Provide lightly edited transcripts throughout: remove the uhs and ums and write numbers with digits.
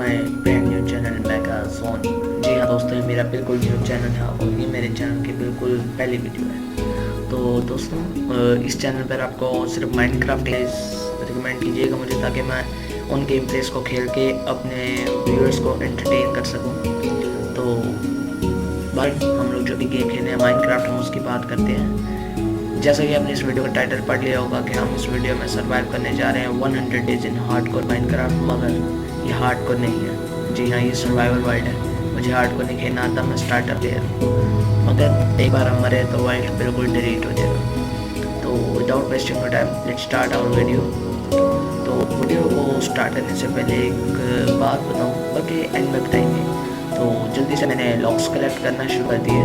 My brand new channel mega zone. जी हाँ दोस्तों, ये मेरा बिल्कुल न्यू चैनल है और ये मेरे चैनल की बिल्कुल पहली वीडियो है। तो दोस्तों, इस चैनल पर आपको सिर्फ माइनक्राफ्ट रिकमेंड कीजिएगा मुझे, ताकि मैं उन गेम प्लेस को खेल के अपने व्यूअर्स को एंटरटेन कर सकूँ। तो बट हम लोग जो भी गेम खेले हैं माइनक्राफ्ट, हम उसकी बात करते हैं। जैसा कि आपने इस वीडियो का टाइटल पढ़ लिया होगा कि हम इस वीडियो में सर्वाइव करने जा रहे हैं 100 डेज इन हार्डकोर माइनक्राफ्ट, मगर ये हार्डकोर नहीं है। जी हाँ, ये सर्वाइवल वर्ल्ड है। मुझे हार्डकोर नहीं खेलना आता, मैं स्टार्टर प्लेयर हूँ, मगर एक बार हम मरे तो वर्ल्ड बिल्कुल डिलीट हो जाएगा। तो without wasting time let's start our video. तो वीडियो को स्टार्ट करने से पहले एक बात बताऊँ, बाकी एंड में बताएंगे। तो जल्दी से मैंने लॉक्स कलेक्ट करना शुरू कर दिए।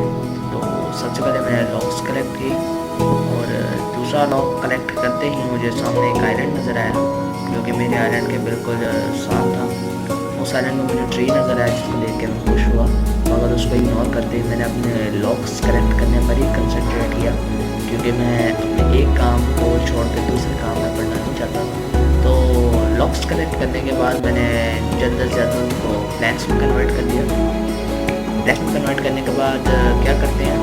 तो सबसे पहले मैंने लॉक्स कलेक्ट की और दूसरा लॉक कलेक्ट करते ही मुझे सामने एक आइलैंड नज़र आया, जो कि मेरे आइलैंड के बिल्कुल साथ था। उस आइलैंड में मुझे ट्री नज़र आया, जिसको देख के मैं खुश हुआ, मगर उसको इग्नोर करते ही मैंने अपने लॉक्स कलेक्ट करने पर ही कंसंट्रेट किया, क्योंकि मैं अपने एक काम को छोड़ कर दूसरे काम में पढ़ना नहीं चाहता। तो लॉक्स कलेक्ट करने के बाद मैंने जल्द से जल्द उनको प्लैंक्स में कन्वर्ट कर दिया। प्लैंक्स में कन्वर्ट करने के बाद क्या करते हैं,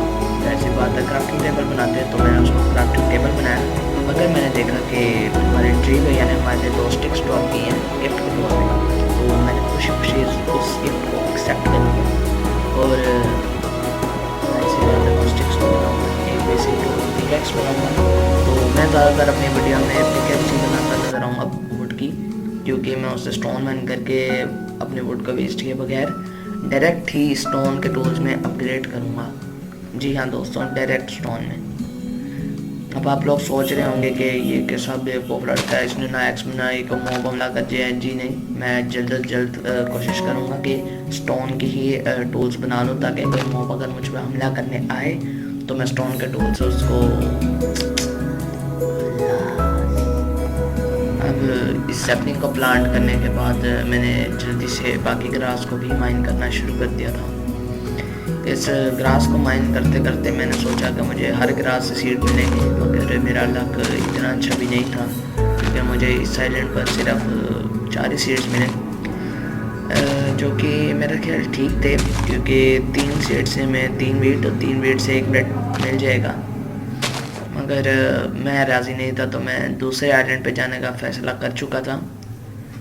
ऐसी बात है क्राफ्टिंग टेबल बनाते हैं। तो मैंने उसको क्राफ्टिंग टेबल बनाया, मगर मैंने देखा कि हमारे ट्री भैया ने हमारे लिए 2 स्टिक्स ड्रॉप की हैं गिफ्ट के तौर पे। तो मैंने खुशी खुशी उस गिफ्ट को एक्सेप्ट कर लिया और ऐसी बात है 2 स्टिक्स को बनाऊँगा, एक बेसिक पिकैक्स बनाऊँगा। तो मैं ज़्यादातर अपनी वीडियो में पिकैक्स ही बनाता नजर आऊँगा वुड की, क्योंकि मैं उससे स्टोन मैन करके अपने वुड को वेस्ट किए बगैर डायरेक्ट ही स्टोन के टूल्स में अपग्रेड करूँगा। जी हाँ दोस्तों, डायरेक्ट स्टोन में। अब आप लोग सोच रहे होंगे कि ये कैसा बेवकूफ़ लड़का है, इसने ना एक्स बनाई को मोब हमला कर दिया है। जी नहीं, मैं जल्द से जल्द कोशिश करूँगा कि स्टोन की ही टूल्स बना लूँ, ताकि कोई मोब अगर मुझ पर हमला करने आए तो मैं स्टोन के टूल से उसको। अब इस सैपलिंग को प्लांट करने के बाद मैंने जल्दी से बाकी ग्रास को भी माइन करना शुरू कर दिया था। इस ग्रास को माइन करते करते मैंने सोचा कि मुझे हर ग्रास से सीड मिलेंगे, मगर मेरा लक इतना अच्छा भी नहीं था, क्योंकि मुझे इस आइलैंड पर सिर्फ 4 ही सीड्स मिले, जो कि मेरा ख्याल ठीक थे, क्योंकि 3 सीड से मैं 3 वीट और 3 वीट से 1 ब्रेड मिल जाएगा। मगर मैं राज़ी नहीं था, तो मैं दूसरे आइलैंड पे जाने का फ़ैसला कर चुका था,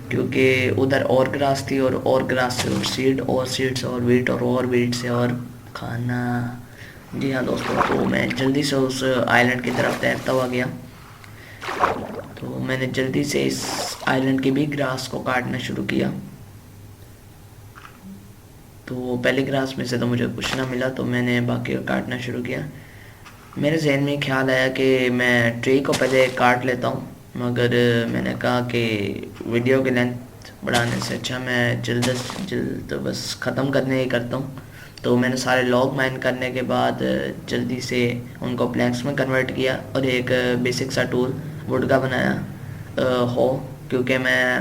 क्योंकि उधर और ग्रास थी और ग्रास से और सीड और सीड से और वीट से और खाना। जी हाँ दोस्तों, तो मैं जल्दी से उस आइलैंड की तरफ तैरता हुआ गया। तो मैंने जल्दी से इस आइलैंड की भी ग्रास को काटना शुरू किया। तो पहले ग्रास में से तो मुझे कुछ ना मिला, तो मैंने बाकी को काटना शुरू किया। मेरे जहन में ख्याल आया कि मैं ट्री को पहले काट लेता हूँ, मगर मैंने कहा कि वीडियो की लेंथ बढ़ाने से अच्छा मैं जल्द से जल्द बस ख़त्म करने ही करता हूँ। तो मैंने सारे लॉग माइन करने के बाद जल्दी से उनको प्लैंक्स में कन्वर्ट किया और एक बेसिक सा टूल वुड का बनाया, हो, क्योंकि मैं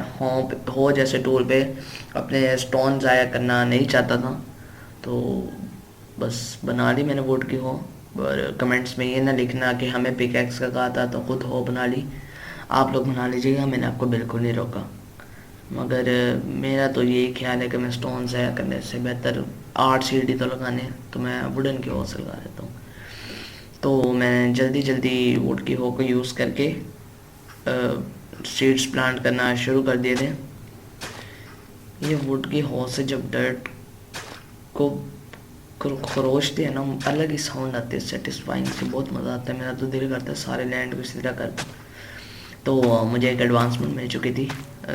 हो जैसे टूल पे अपने स्टोन ज़ाया करना नहीं चाहता था। तो बस बना ली मैंने वुड की हो। और कमेंट्स में ये ना लिखना कि हमें पिकैक्स का कहा था तो खुद हो बना ली। आप लोग बना लीजिएगा, मैंने आपको बिल्कुल नहीं रोका, मगर मेरा तो यही ख्याल है कि मैं स्टोन ज़ाया करने से बेहतर 8 सीढ़ी तो लगाने, तो मैं वुडन की हो से लगा लेता हूँ। तो मैं जल्दी जल्दी वुड की हो को यूज़ करके सीड्स प्लांट करना शुरू कर दिए थे। ये वुड की हो से जब डर्ट को खरोचते हैं ना, अलग ही साउंड आते हैं, सेटिस्फाइंग से, बहुत मज़ा आता है। मेरा तो दिल करता है सारे लैंड को इसी तरह कर दूँ। तो मुझे एक एडवांसमेंट मिल चुकी थी,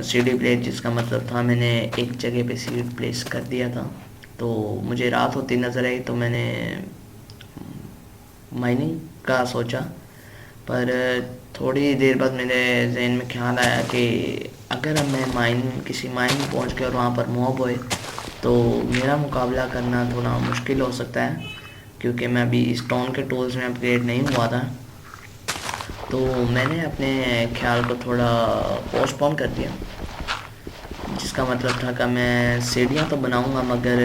सीडी प्लेस, जिसका मतलब था मैंने एक जगह पे सीड प्लेस कर दिया था। तो मुझे रात होती नज़र आई, तो मैंने माइनिंग का सोचा, पर थोड़ी देर बाद मेरे जहन में ख्याल आया कि अगर अब मैं किसी माइन में पहुँच के और वहाँ पर मॉब होए तो मेरा मुकाबला करना थोड़ा मुश्किल हो सकता है, क्योंकि मैं अभी स्टोन के टूल्स में अपग्रेड नहीं हुआ था। तो मैंने अपने ख्याल को थोड़ा पोस्टपोन कर दिया, जिसका मतलब था कि मैं सीढ़ियाँ तो बनाऊँगा, मगर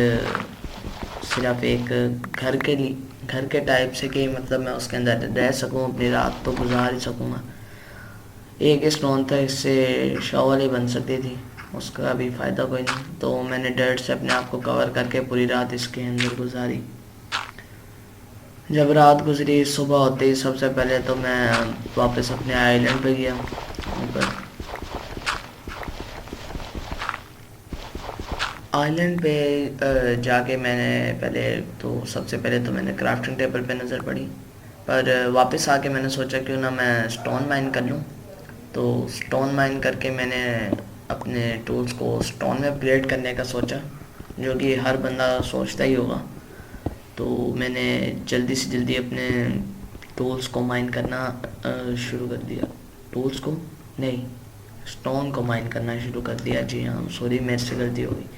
सिर्फ एक घर के टाइप से, कि मतलब मैं उसके अंदर रह सकूँ, अपनी रात तो गुजार ही सकूँगा। एक स्टोन था, इससे शॉवर ही बन सकती थी, उसका भी फ़ायदा कोई नहीं। तो मैंने डर्ट से अपने आप को कवर करके पूरी रात इसके अंदर गुजारी। जब रात गुजरी, सुबह होते ही सबसे पहले तो मैं वापस अपने आइलैंड पे गया ऊपर। आइलैंड पे जाके मैंने पहले तो सबसे पहले तो मैंने क्राफ्टिंग टेबल पे नज़र पड़ी, पर वापस आके मैंने सोचा क्यों ना मैं स्टोन माइन कर लूँ। तो स्टोन माइन करके मैंने अपने टूल्स को स्टोन में अपग्रेड करने का सोचा, जो कि हर बंदा सोचता ही होगा। तो मैंने जल्दी से जल्दी अपने टूल्स को माइन करना शुरू कर दिया। टूल्स को नहीं, स्टोन को माइन करना शुरू कर दिया। जी हाँ, सॉरी, मेरे से गलती हो गई।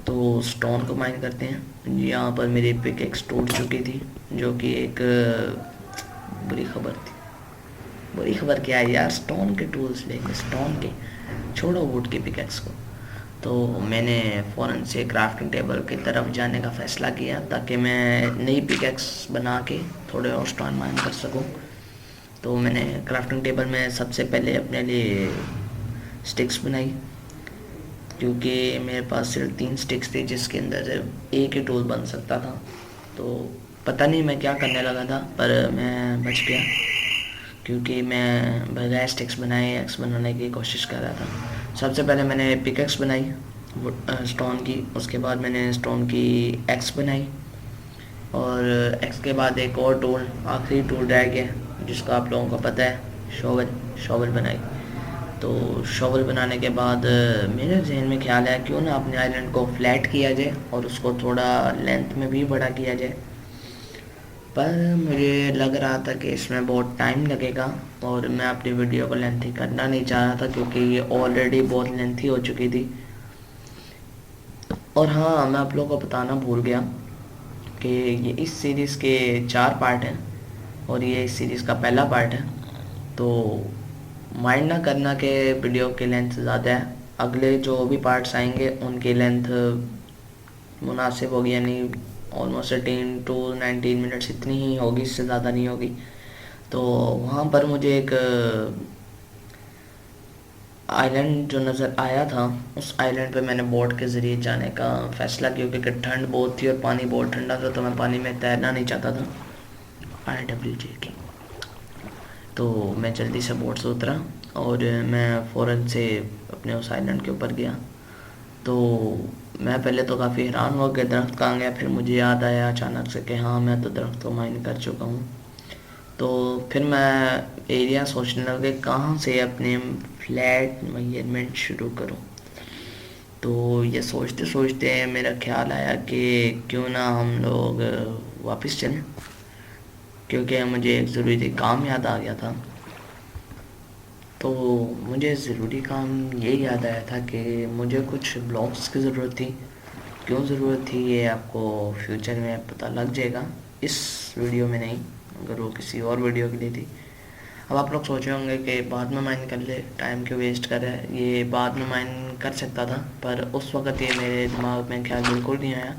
तो स्टोन को माइन करते हैं। यहाँ पर मेरी पिकेक्स टूट चुकी थी, जो कि एक बुरी खबर थी। बुरी खबर क्या है यार, स्टोन के टूल्स लेंगे, स्टोन के, छोड़ो वुड की पिकेक्स को। तो मैंने फ़ौरन से क्राफ्टिंग टेबल की तरफ जाने का फ़ैसला किया, ताकि मैं नई पिकेक्स बना के थोड़े और स्टोन माइन कर सकूं। तो मैंने क्राफ्टिंग टेबल में सबसे पहले अपने लिए स्टिक्स बनाई, क्योंकि मेरे पास सिर्फ 3 स्टिक्स थी, जिसके अंदर सिर्फ एक ही टूल बन सकता था। तो पता नहीं मैं क्या करने लगा था, पर मैं बच गया, क्योंकि मैं बगैर स्टिक्स बनाए एक्स बनाने की कोशिश कर रहा था। सबसे पहले मैंने पिकेक्स बनाई स्टोन की, उसके बाद मैंने स्टोन की एक्स बनाई, और एक्स के बाद एक और टूल, आखिरी टूल रह गया जिसका आप लोगों को पता है, शॉवल। शॉवल बनाई। तो शॉवल बनाने के बाद मेरे जहन में ख्याल आया क्यों ना अपने आइलैंड को फ्लैट किया जाए और उसको थोड़ा लेंथ में भी बड़ा किया जाए। पर मुझे लग रहा था कि इसमें बहुत टाइम लगेगा, और मैं अपनी वीडियो को लेंथी करना नहीं चाह रहा था, क्योंकि ये ऑलरेडी बहुत लेंथी हो चुकी थी। और हाँ, मैं आप लोगों को बताना भूल गया कि ये इस सीरीज़ के 4 पार्ट हैं, और ये इस सीरीज़ का पहला पार्ट है। तो माइंड ना करना कि वीडियो की लेंथ ज़्यादा है, अगले जो भी पार्ट्स आएंगे उनकी लेंथ मुनासिब होगी, यानी ऑलमोस्ट 18 टू 19 मिनट्स इतनी ही होगी, इससे ज़्यादा नहीं होगी। तो वहाँ पर मुझे एक आइलैंड जो नज़र आया था, उस आइलैंड पे मैंने बोट के ज़रिए जाने का फ़ैसला किया, क्योंकि ठंड बहुत थी और पानी बहुत ठंडा था, तो मैं पानी में तैरना नहीं चाहता था। IWJ की। तो मैं जल्दी से बोट से उतरा और मैं फ़ौरन से अपने उस आइलैंड के ऊपर गया। तो मैं पहले तो काफ़ी हैरान हो गया दरख्त कहाँ गया, फिर मुझे याद आया अचानक से कि हाँ, मैं तो दरख्त को माइन कर चुका हूँ। तो फिर मैं एरिया सोचने लगा कहाँ से अपने फ्लैट मेजरमेंट शुरू करूँ। तो ये सोचते सोचते मेरा ख्याल आया कि क्यों ना हम लोग वापस चलें, क्योंकि मुझे एक ज़रूरी काम याद आ गया था। तो मुझे ज़रूरी काम ये याद आया था कि मुझे कुछ ब्लॉक्स की ज़रूरत थी। क्यों ज़रूरत थी ये आपको फ्यूचर में पता लग जाएगा, इस वीडियो में नहीं, अगर वो किसी और वीडियो के लिए थी। अब आप लोग सोचे होंगे कि बाद में माइन कर ले, टाइम क्यों वेस्ट कर रहा है। ये बाद में माइन कर सकता था, पर उस वक़्त ये मेरे दिमाग में ख्याल बिल्कुल नहीं आया।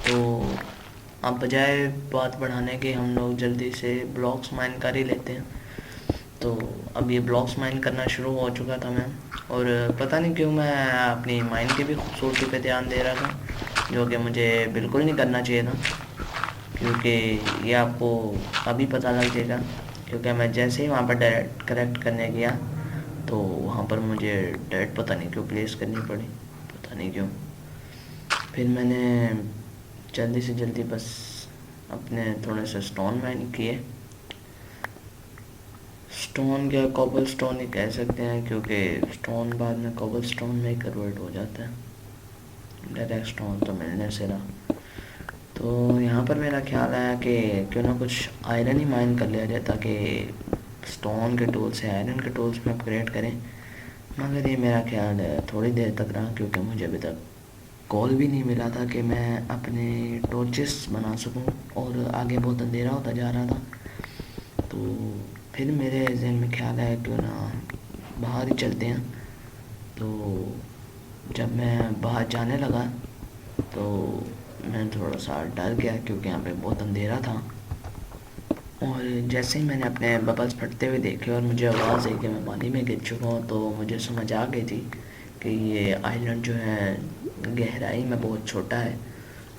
तो अब बजाय बात बढ़ाने के हम लोग जल्दी से ब्लॉक्स माइन कर ही लेते हैं। तो अब ये ब्लॉक्स माइन करना शुरू हो चुका था मैं, और पता नहीं क्यों मैं अपनी माइन की भी खूबसूरती पे ध्यान दे रहा था, जो कि मुझे बिल्कुल नहीं करना चाहिए था, क्योंकि ये आपको अभी पता लग जाएगा। क्योंकि मैं जैसे ही वहाँ पर डायरेक्ट करेक्ट करने गया, तो वहाँ पर मुझे डायरेक्ट पता नहीं क्यों प्लेस करनी पड़ी, पता नहीं क्यों। फिर मैंने जल्दी से जल्दी बस अपने थोड़े से स्टोन माइन किए। स्टोन क्या, कॉबल स्टोन ही कह सकते हैं, क्योंकि स्टोन बाद में कॉबल स्टोन में कन्वर्ट हो जाता है, डायरेक्ट स्टोन तो मिलने से रहा। तो यहाँ पर मेरा ख्याल आया कि क्यों ना कुछ आयरन ही माइन कर लिया जाए, ताकि स्टोन के टूल से आयरन के टूल्स में अपग्रेड करें। मगर ये मेरा ख्याल थोड़ी देर तक रहा, क्योंकि मुझे अभी तक कॉल भी नहीं मिला था कि मैं अपने टॉर्चेस बना सकूं, और आगे बहुत अंधेरा होता जा रहा था। तो फिर मेरे जहन में ख्याल आया क्यों ना बाहर ही चलते हैं। तो जब मैं बाहर जाने लगा, तो मैं थोड़ा सा डर गया, क्योंकि यहाँ पे बहुत अंधेरा था। और जैसे ही मैंने अपने बबल्स फटते हुए देखे और मुझे आवाज़ आई कि मैं पानी में गिर चुका हूँ, तो मुझे समझ आ गई थी कि ये आइलैंड जो है गहराई में बहुत छोटा है।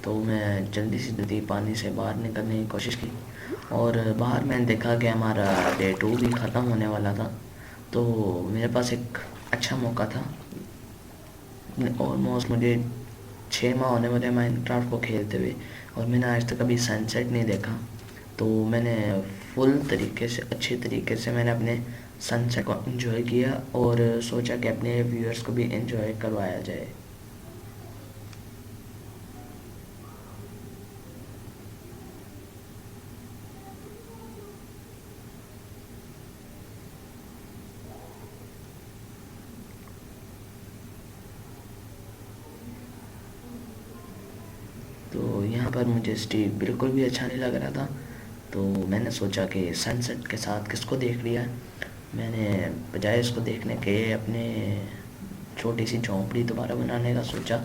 तो मैं जल्दी से जल्दी पानी से बाहर निकलने की कोशिश की, और बाहर मैंने देखा कि हमारा डे 2 भी ख़त्म होने वाला था। तो मेरे पास एक अच्छा मौका था। ऑलमोस्ट मुझे 6 माह होने वाले माइनक्राफ्ट को खेलते हुए, और मैंने आज तक कभी सनसेट नहीं देखा। तो मैंने फुल तरीके से, अच्छे तरीके से मैंने अपने सनसेट को एंजॉय किया, और सोचा कि अपने व्यूअर्स को भी एंजॉय करवाया जाए। तो यहाँ पर मुझे स्टीव बिल्कुल भी अच्छा नहीं लग रहा था। तो मैंने सोचा कि सनसेट के साथ किसको देख लिया। मैंने बजाय इसको देखने के अपने छोटी सी झोंपड़ी दोबारा बनाने का सोचा,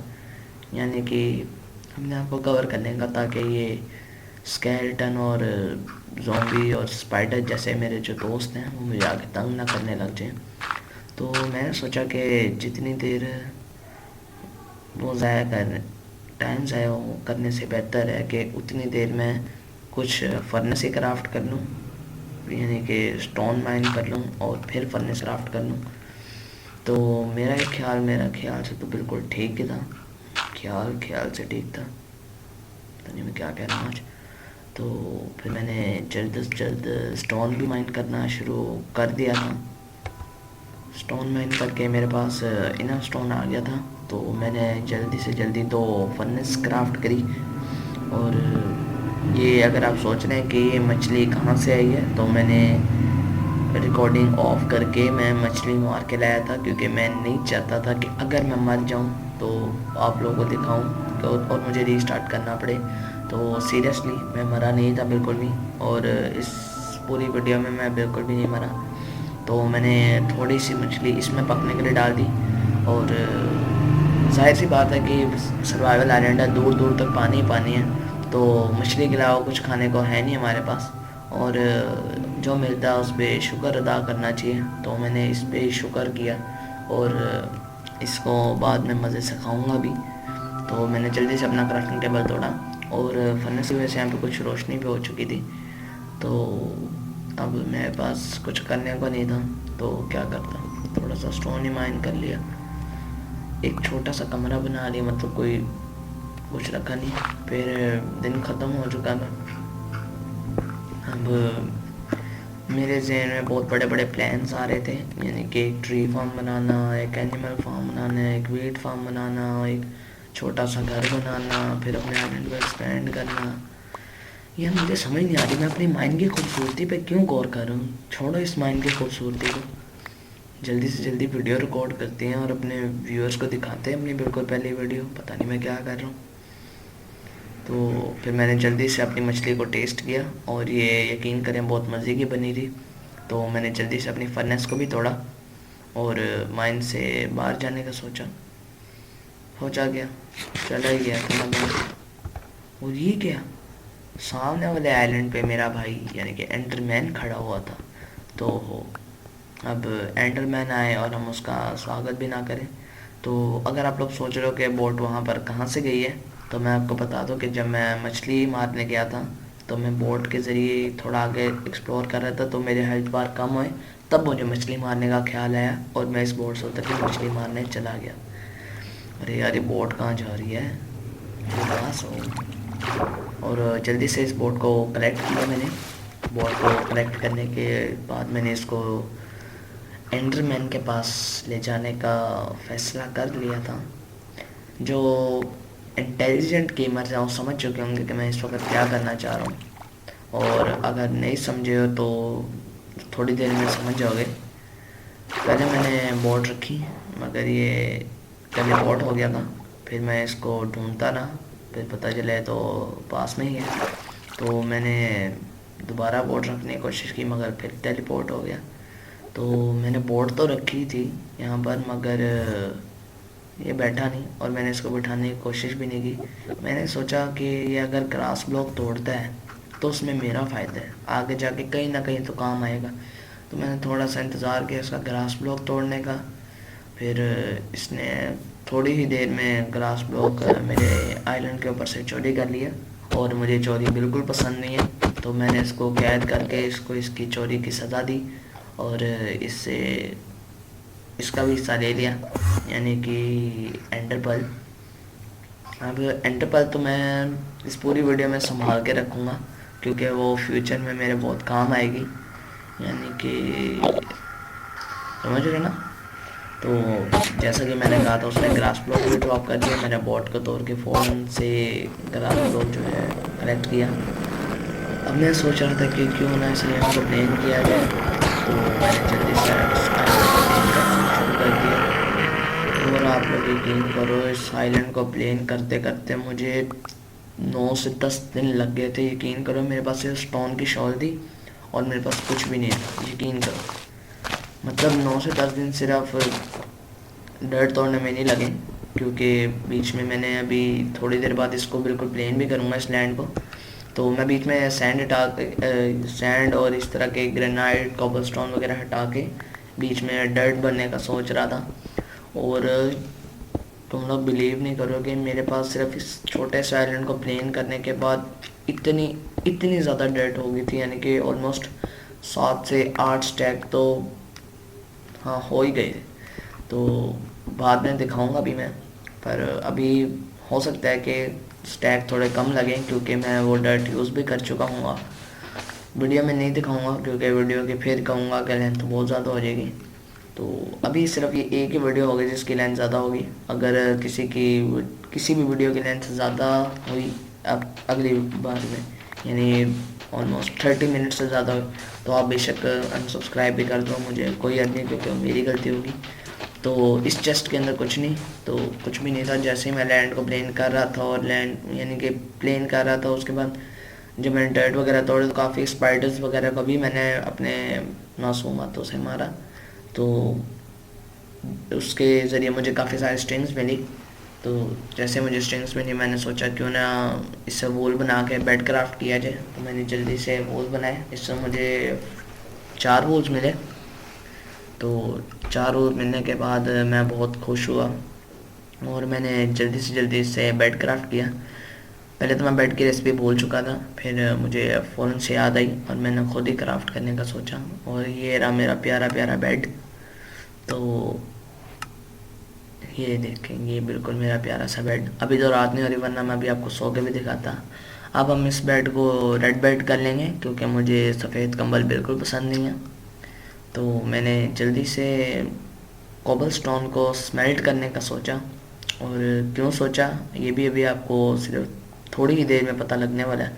यानी कि अपने आप को कवर करने का, ताकि ये स्केलेटन और ज़ॉम्बी और स्पाइडर जैसे मेरे जो दोस्त हैं वो मुझे आगे तंग ना करने लग जाएं। तो मैंने सोचा कि जितनी देर वो ज़ाया कर टाइम ज़ाया करने से बेहतर है कि उतनी देर में कुछ फर्नेस ही क्राफ्ट कर लूँ, यानी कि स्टोन माइन कर लूँ और फिर फर्नेस क्राफ्ट कर लूँ। तो मेरा ख्याल से तो बिल्कुल ठीक ही था। ख्याल से ठीक था। पता नहीं मैं क्या कह रहा हूँ आज। तो फिर मैंने जल्द से जल्द स्टोन भी माइन करना शुरू कर दिया था। स्टोन माइन करके मेरे पास इनफ स्टोन आ गया था। तो मैंने जल्दी से जल्दी 2 फर्नेस क्राफ्ट करी। और ये अगर आप सोच रहे हैं कि ये मछली कहाँ से आई है, तो मैंने रिकॉर्डिंग ऑफ करके मैं मछली मार के लाया था, क्योंकि मैं नहीं चाहता था कि अगर मैं मर जाऊँ तो आप लोगों को दिखाऊँ और मुझे रीस्टार्ट करना पड़े। तो सीरियसली मैं मरा नहीं था बिल्कुल भी, और इस पूरी वीडियो में मैं बिल्कुल भी नहीं मरा। तो मैंने थोड़ी सी मछली इसमें पकने के लिए डाल दी, और जाहिर सी बात है कि सर्वाइवल आइलैंड है, दूर दूर तक पानी ही पानी है। तो मछली के अलावा कुछ खाने को है नहीं हमारे पास, और जो मिलता है उस पर शुक्र अदा करना चाहिए। तो मैंने इस पर शुक्र किया, और इसको बाद में मज़े से खाऊंगा भी। तो मैंने जल्दी से अपना क्राफ्टिंग टेबल तोड़ा, और फर्नेस की वजह से यहाँ पे कुछ रोशनी भी हो चुकी थी। तो अब मेरे पास कुछ करने को नहीं था, तो क्या करता, थोड़ा सा स्टोन ही माइन कर लिया, एक छोटा सा कमरा बना लिया, मतलब कोई कुछ रखा नहीं। फिर दिन ख़त्म हो चुका था। अब मेरे जहन में बहुत बड़े बड़े प्लान्स आ रहे थे, यानी कि एक ट्री फार्म बनाना, एक एनिमल फार्म बनाना, एक वीट फार्म बनाना, एक छोटा सा घर बनाना, फिर अपने आइलैंड को एक्सपेंड करना। यार मुझे समझ नहीं आ रही, मैं अपनी माइंड की खूबसूरती पे क्यों गौर कर रहा हूँ। छोड़ो इस माइंड की खूबसूरती को, जल्दी से जल्दी वीडियो रिकॉर्ड करते हैं और अपने व्यूअर्स को दिखाते हैं अपनी बिल्कुल पहली वीडियो। पता नहीं मैं क्या कर रहा हूँ। तो फिर मैंने जल्दी से अपनी मछली को टेस्ट किया, और ये यकीन करें बहुत मज़े की बनी थी। तो मैंने जल्दी से अपनी फर्नेस को भी तोड़ा, और माइंड से बाहर जाने का सोचा, गया, चला ही गया थोड़ा बहुत। और ये क्या, सामने वाले आइलैंड पे मेरा भाई यानी कि एंडरमैन खड़ा हुआ था। तो अब एंडरमैन आए और हम उसका स्वागत भी ना करें। तो अगर आप लोग सोच रहे हो कि बोट वहाँ पर कहाँ से गई है, तो मैं आपको बता दूं कि जब मैं मछली मारने गया था, तो मैं बोट के ज़रिए थोड़ा आगे एक्सप्लोर कर रहा था, तो मेरे हेल्थ बार कम हुए, तब मुझे मछली मारने का ख्याल आया, और मैं इस बोट से उतर के मछली मारने चला गया। अरे यार ये बोट कहाँ जा रही है, पास हो। और जल्दी से इस बोट को कलेक्ट किया मैंने। बोट को कलेक्ट करने के बाद मैंने इसको एंडरमैन के पास ले जाने का फ़ैसला कर लिया था। जो इंटेलिजेंट गेमर्स हैं वो समझ चुके होंगे कि मैं इस वक्त क्या करना चाह रहा हूँ, और अगर नहीं समझे हो तो थोड़ी देर में समझ जाओगे। पहले मैंने बोट रखी, मगर ये टेलीपोर्ट हो गया था। फिर मैं इसको ढूंढता रहा, फिर पता चले तो पास में ही है। तो मैंने दोबारा बोट रखने की कोशिश की, मगर फिर टेलीपोर्ट हो गया। तो मैंने बोट तो रखी थी यहाँ पर, मगर ये बैठा नहीं, और मैंने इसको बिठाने की कोशिश भी नहीं की। मैंने सोचा कि ये अगर ग्रास ब्लॉक तोड़ता है तो उसमें मेरा फ़ायदा है, आगे जाके कहीं ना कहीं तो काम आएगा। तो मैंने थोड़ा सा इंतज़ार किया इसका ग्रास ब्लॉक तोड़ने का, फिर इसने थोड़ी ही देर में ग्लास ब्लॉक मेरे आइलैंड के ऊपर से चोरी कर लिया और मुझे चोरी बिल्कुल पसंद नहीं है। तो मैंने इसको कैद करके इसको इसकी चोरी की सज़ा दी और इससे इसका भी हिस्सा ले लिया, यानी कि एंडर पर्ल। अब एंडर पर्ल तो मैं इस पूरी वीडियो में संभाल के रखूँगा क्योंकि वो फ्यूचर में मेरे बहुत काम आएगी, यानी कि समझ रहे ना। तो जैसा कि मैंने कहा था उसने ग्रास ब्लॉक भी ड्रॉप कर दिया, मैंने बॉट को तोड़ के फ़ोन से ग्रास ब्लॉक जो है कलेक्ट किया। अब मैं सोच रहा था कि क्यों ना इसलिए हमको प्लेन किया जाए, तो मैंने जल्दी से प्लेन करना शुरू कर दिया। और आप लोग यकीन करो इस आइलैंड को प्लेन करते करते मुझे 9 से 10 दिन लग गए थे। यकीन करो मेरे पास सिर्फ स्टोन की शॉल थी और मेरे पास कुछ भी नहीं था, यकीन करो। मतलब 9 से 10 दिन सिर्फ डर्ट तोड़ने में नहीं लगे, क्योंकि बीच में मैंने अभी थोड़ी देर बाद इसको बिल्कुल प्लेन भी करूँगा इस लैंड को। तो मैं बीच में सैंड और इस तरह के ग्रेनाइट कॉबलस्टोन वगैरह हटा के बीच में डर्ट बनने का सोच रहा था। और तुम लोग बिलीव नहीं करोगे, मेरे पास सिर्फ इस छोटे से आइलैंड को प्लेन करने के बाद इतनी ज़्यादा डर्ट हो गई थी, यानी कि ऑलमोस्ट 7 से 8 स्टैक तो हाँ हो ही गए। तो बाद में दिखाऊंगा भी मैं, पर अभी हो सकता है कि स्टैक थोड़े कम लगे क्योंकि मैं वो डर्ट यूज़ भी कर चुका हूँ। वीडियो में नहीं दिखाऊंगा क्योंकि वीडियो के फिर कहूँगा कि लेंथ बहुत ज़्यादा हो जाएगी। तो अभी सिर्फ ये एक ही वीडियो होगी जिसकी लेंथ ज़्यादा होगी। अगर किसी भी वीडियो की लेंथ ज़्यादा हुई अब अगली बार में, यानी ऑलमोस्ट 30 मिनट से ज़्यादा हो, तो आप बेशक अनसब्सक्राइब भी कर दो, मुझे कोई हर्ज नहीं क्योंकि मेरी गलती होगी। तो इस चेस्ट के अंदर कुछ नहीं, तो कुछ भी नहीं था। जैसे ही मैं लैंड को प्लेन कर रहा था और लैंड यानी कि प्लेन कर रहा था, उसके बाद जब मैंने डर्ट वगैरह तोड़े तो काफ़ी स्पाइडर्स वगैरह को भी मैंने अपने मासूम हाथों से मारा। तो उसके ज़रिए मुझे काफ़ी सारी स्ट्रिंग्स मिली। तो जैसे मुझे स्ट्रिंग्स मिली मैंने सोचा क्यों ना इससे वूल बना के बेड क्राफ्ट किया जाए। तो मैंने जल्दी से वूल बनाए, इससे मुझे 4 वूल्स मिले। तो 4 वूल मिलने के बाद मैं बहुत खुश हुआ और मैंने जल्दी से बेड क्राफ्ट किया। पहले तो मैं बेड की रेसिपी भूल चुका था, फिर मुझे फ़ौरन से याद आई और मैंने खुद ही क्राफ्ट करने का सोचा और ये रहा मेरा प्यारा प्यारा बेड। तो ये देखें, ये बिल्कुल मेरा प्यारा सा बेड। अभी तो रात नहीं हो रही वरना मैं अभी आपको सो के भी दिखाता। अब हम इस बेड को रेड बेड कर लेंगे क्योंकि मुझे सफ़ेद कंबल बिल्कुल पसंद नहीं है। तो मैंने जल्दी से कोबल स्टोन को स्मेल्ट करने का सोचा, और क्यों सोचा ये भी अभी आपको सिर्फ थोड़ी ही देर में पता लगने वाला है।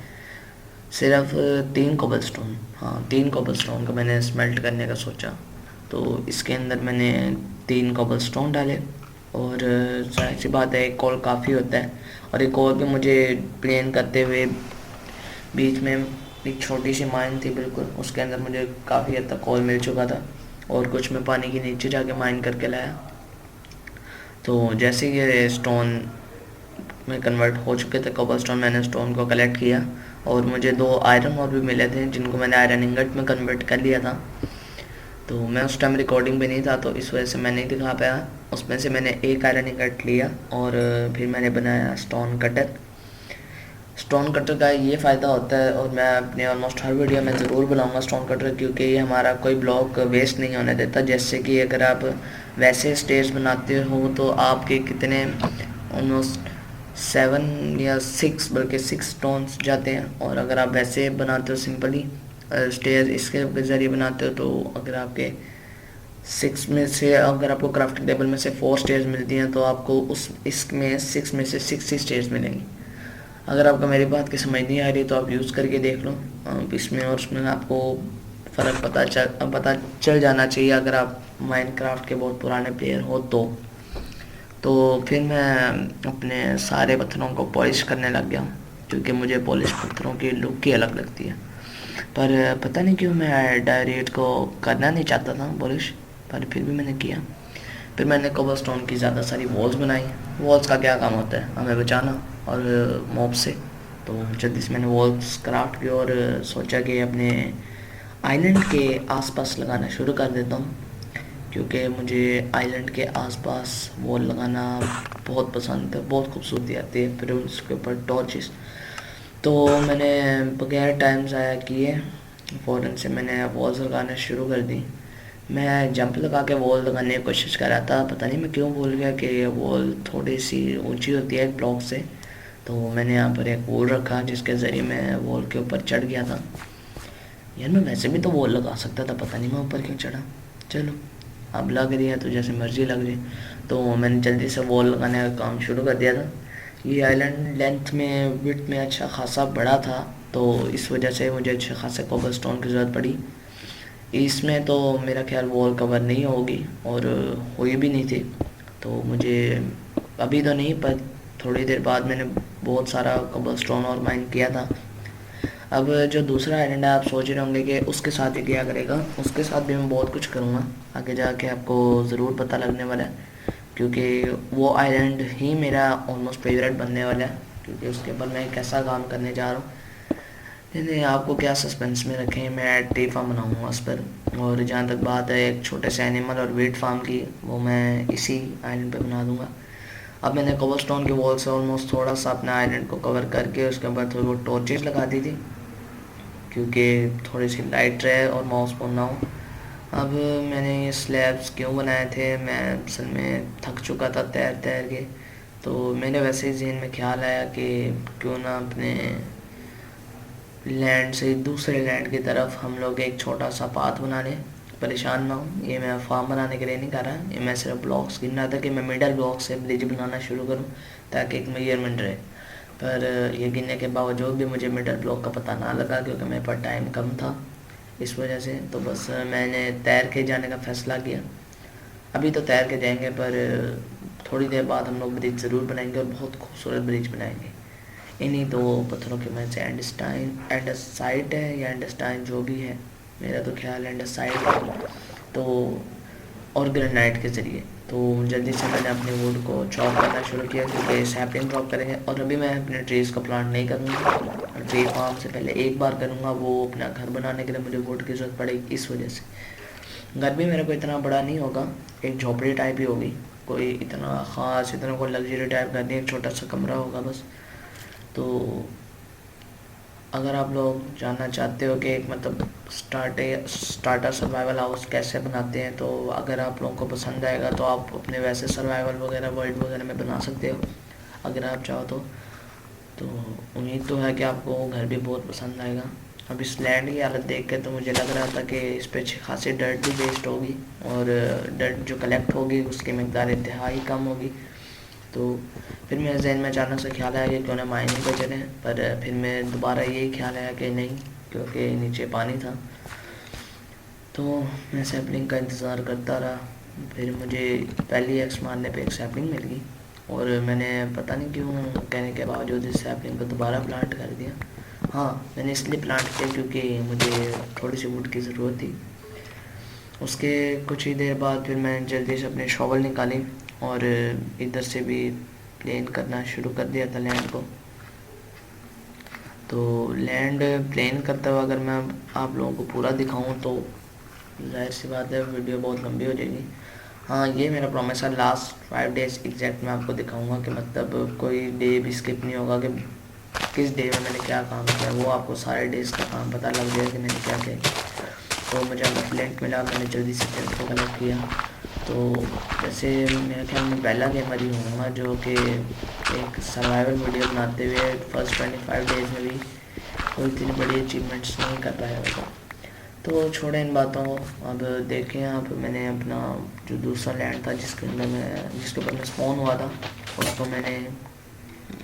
सिर्फ 3 कोबल स्टोन, हाँ 3 कोबल स्टोन को मैंने स्मेल्ट करने का सोचा। तो इसके अंदर मैंने 3 कोबल स्टोन डाले और जाहिर सी बात है एक कोल काफ़ी होता है। और एक और भी मुझे प्लेन करते हुए बीच में एक छोटी सी माइन थी बिल्कुल, उसके अंदर मुझे काफ़ी हद तक कोल मिल चुका था और कुछ मैं पानी के नीचे जाके माइन करके लाया। तो जैसे ये स्टोन में कन्वर्ट हो चुके थे कोबल स्टोन, मैंने स्टोन को कलेक्ट किया और मुझे 2 आयरन और भी मिले थे जिनको मैंने आयरन इंगट में कन्वर्ट कर लिया था। तो मैं उस टाइम रिकॉर्डिंग पे नहीं था तो इस वजह से मैं नहीं दिखा पाया। उसमें से मैंने एक आयरन इंगट लिया और फिर मैंने बनाया स्टोन कटर। स्टोन कटर का ये फ़ायदा होता है और मैं अपने ऑलमोस्ट हर वीडियो में ज़रूर बुलाऊंगा स्टोन कटर, क्योंकि ये हमारा कोई ब्लॉक वेस्ट नहीं होने देता। जैसे कि अगर आप वैसे स्टेज बनाते हो तो आपके कितने ऑलमोस्ट 7 या 6 बल्कि 6 स्टोन्स जाते हैं, और अगर आप वैसे बनाते हो सिंपली स्टेज इसके ज़रिए बनाते हो तो अगर आपके 6 में से अगर आपको क्राफ्टिंग टेबल में से 4 स्टेज मिलती हैं तो आपको इसमें 6 में से 6 ही स्टेज मिलेंगी। अगर आपको मेरी बात की समझ नहीं आ रही तो आप यूज़ करके देख लो इसमें और उसमें, आपको फ़र्क पता चल जाना चाहिए अगर आप माइनक्राफ्ट के बहुत पुराने प्लेयर हो तो फिर मैं अपने सारे पत्थरों को पॉलिश करने लग गया क्योंकि मुझे पॉलिश पत्थरों की लुक ही अलग लगती है। पर पता नहीं क्यों मैं डायरेक्ट को करना नहीं चाहता था पॉलिश, पर फिर भी मैंने किया। फिर मैंने कोबल स्टोन की ज़्यादा सारी वॉल्स बनाई। वॉल्स का क्या काम होता है, हमें बचाना और मॉब से। तो जल्दी से मैंने वॉल्स क्राफ्ट की और सोचा कि अपने आइलैंड के आसपास लगाना शुरू कर देता हूँ, क्योंकि मुझे आइलैंड के आसपास वॉल लगाना बहुत पसंद है, बहुत खूबसूरती आती है। फिर उसके ऊपर टॉर्चेस, तो मैंने बगैर टाइम ज़ाया किए फ़ौरन से मैंने वॉल्स लगाना शुरू कर दी। मैं जंप लगा के वॉल लगाने की कोशिश कर रहा था, पता नहीं मैं क्यों भूल गया कि वॉल थोड़ी सी ऊंची होती है एक ब्लॉक से। तो मैंने यहाँ पर एक वॉल रखा जिसके ज़रिए मैं वॉल के ऊपर चढ़ गया था। यार मैं वैसे भी तो वॉल लगा सकता था, पता नहीं मैं ऊपर क्यों चढ़ा। चलो, अब लग रही है तो जैसे मर्जी लग रही। तो मैंने जल्दी से वॉल लगाने का काम शुरू कर दिया था। ये आइलैंड लेंथ में विड्थ में अच्छा खासा बड़ा था, तो इस वजह से मुझे अच्छे खासे कोबलस्टोन की ज़रूरत पड़ी। इसमें तो मेरा ख्याल वॉल कवर नहीं होगी और हुई भी नहीं थी। तो मुझे अभी तो नहीं, पर थोड़ी देर बाद मैंने बहुत सारा कोबलस्टोन और माइन किया था। अब जो दूसरा आइलैंड है, आप सोच रहे होंगे कि उसके साथ ही क्या करेगा। उसके साथ भी मैं बहुत कुछ करूँगा, आगे जाके आपको ज़रूर पता लगने वाला है, क्योंकि वो आइलैंड ही मेरा ऑलमोस्ट फेवरेट बनने वाला है। क्योंकि उसके ऊपर मैं एक ऐसा काम करने जा रहा हूँ, नहीं आपको क्या सस्पेंस में रखें, मैं ट्री फार्म बनाऊँगा उस पर। और जहाँ तक बात है एक छोटे से एनिमल और वीट फार्म की, वो मैं इसी आइलैंड पे बना दूँगा। अब मैंने कोबलस्टोन की वॉल से ऑलमोस्ट थोड़ा सा अपने आइलैंड को कवर करके उसके ऊपर थोड़ी बहुत टॉर्चेस लगा दी थी, क्योंकि थोड़ी सी लाइट रहे और माउस फोन ना हो। अब मैंने ये स्लैब्स क्यों बनाए थे, मैं असल में थक चुका था तैर तैर के। तो मेरे वैसे ही जहन में ख्याल आया कि क्यों ना अपने लैंड से दूसरे लैंड की तरफ हम लोग एक छोटा सा पाथ बना लें। परेशान ना हो, ये मैं फार्म बनाने के लिए नहीं कर रहा, ये मैं सिर्फ ब्लॉक्स गिन रहा था कि मैं मिडल ब्लॉक से ब्रिज बनाना शुरू करूँ ताकि एक मेजरमेंट रहे। पर ये गिनने के बावजूद भी मुझे मिडल ब्लॉक का पता ना लगा, क्योंकि मेरे पास टाइम कम था इस वजह से। तो बस मैंने तैर के जाने का फ़ैसला किया। अभी तो तैर के जाएंगे, पर थोड़ी देर बाद हम लोग ब्रिज ज़रूर बनाएंगे और बहुत खूबसूरत ब्रिज बनाएंगे। इन्हीं दो पत्थरों की मदद से, एंडसाइट है या एंडस्टाइन जो भी है, मेरा तो ख्याल एंडसाइट है, तो और ग्रेनाइट के ज़रिए। तो जल्दी से मैंने अपने वुड को चॉप करना शुरू किया, क्योंकि सैपलिंग ड्रॉप करेंगे। और अभी मैं अपने ट्रीज़ को प्लांट नहीं करूँगा, ट्री फार्म से पहले एक बार करूँगा, वो अपना घर बनाने के लिए मुझे वुड की ज़रूरत पड़ेगी। इस वजह से घर भी मेरे को इतना बड़ा नहीं होगा, एक झोपड़ी टाइप ही होगी, कोई इतना ख़ास इतना कोई लग्जरी टाइप का नहीं, एक छोटा सा कमरा होगा बस। तो अगर आप लोग जानना चाहते हो कि एक मतलब स्टार्टर सर्वाइवल हाउस कैसे बनाते हैं, तो अगर आप लोगों को पसंद आएगा तो आप अपने वैसे सर्वाइवल वगैरह वर्ल्ड वगैरह में बना सकते हो अगर आप चाहो तो उम्मीद तो है कि आपको घर भी बहुत पसंद आएगा। अब इस लैंड की हालत देख के तो मुझे लग रहा था कि इस पर अच्छी खासी डर्ट भी वेस्ट होगी, और डर्ट जो कलेक्ट होगी उसकी मकदार इंतहाई कम होगी। तो फिर मेरे जहन में अचानक से ख्याल आया कि क्यों ना माइनिंग पे चलें, पर फिर मैं दोबारा यही ख्याल आया कि नहीं, क्योंकि नीचे पानी था। तो मैं सैपलिंग का इंतज़ार करता रहा। फिर मुझे पहली एक्स मारने पे एक सैपलिंग मिल गई, और मैंने पता नहीं क्यों कहने के बावजूद इस सैपलिंग को दोबारा प्लांट कर दिया। हाँ, मैंने इसलिए प्लांट किया क्योंकि मुझे थोड़ी सी वुड की ज़रूरत थी। उसके कुछ ही देर बाद फिर मैं जल्दी से अपनी शॉवल निकाली और इधर से भी प्लेन करना शुरू कर दिया था लैंड को। तो लैंड प्लेन करते हुए अगर मैं आप लोगों को पूरा दिखाऊं तो जाहिर सी बात है वीडियो बहुत लंबी हो जाएगी। हाँ, ये मेरा प्रॉमिस है, लास्ट 5 डेज़ एग्जैक्ट मैं आपको दिखाऊंगा कि मतलब कोई डे भी स्किप नहीं होगा कि किस डे में मैंने क्या काम किया, वो आपको सारे डेज़ का काम पता लग जाएगा कि मैंने क्या किया। तो मुझे अगर प्लेट मिला, मैंने जल्दी से प्लेट को कलेक्ट किया। तो जैसे मेरे ख्याल में पहला गेमर ही होऊंगा जो कि एक सर्वाइवल वीडियो बनाते हुए फर्स्ट 25 डेज़ में भी कोई इतनी बड़ी अचीवमेंट्स नहीं कर पाया होगा। तो छोड़ें इन बातों को, अब देखें आप। मैंने अपना जो दूसरा लैंड था जिसके ऊपर मैं स्पॉन हुआ था, उसको मैंने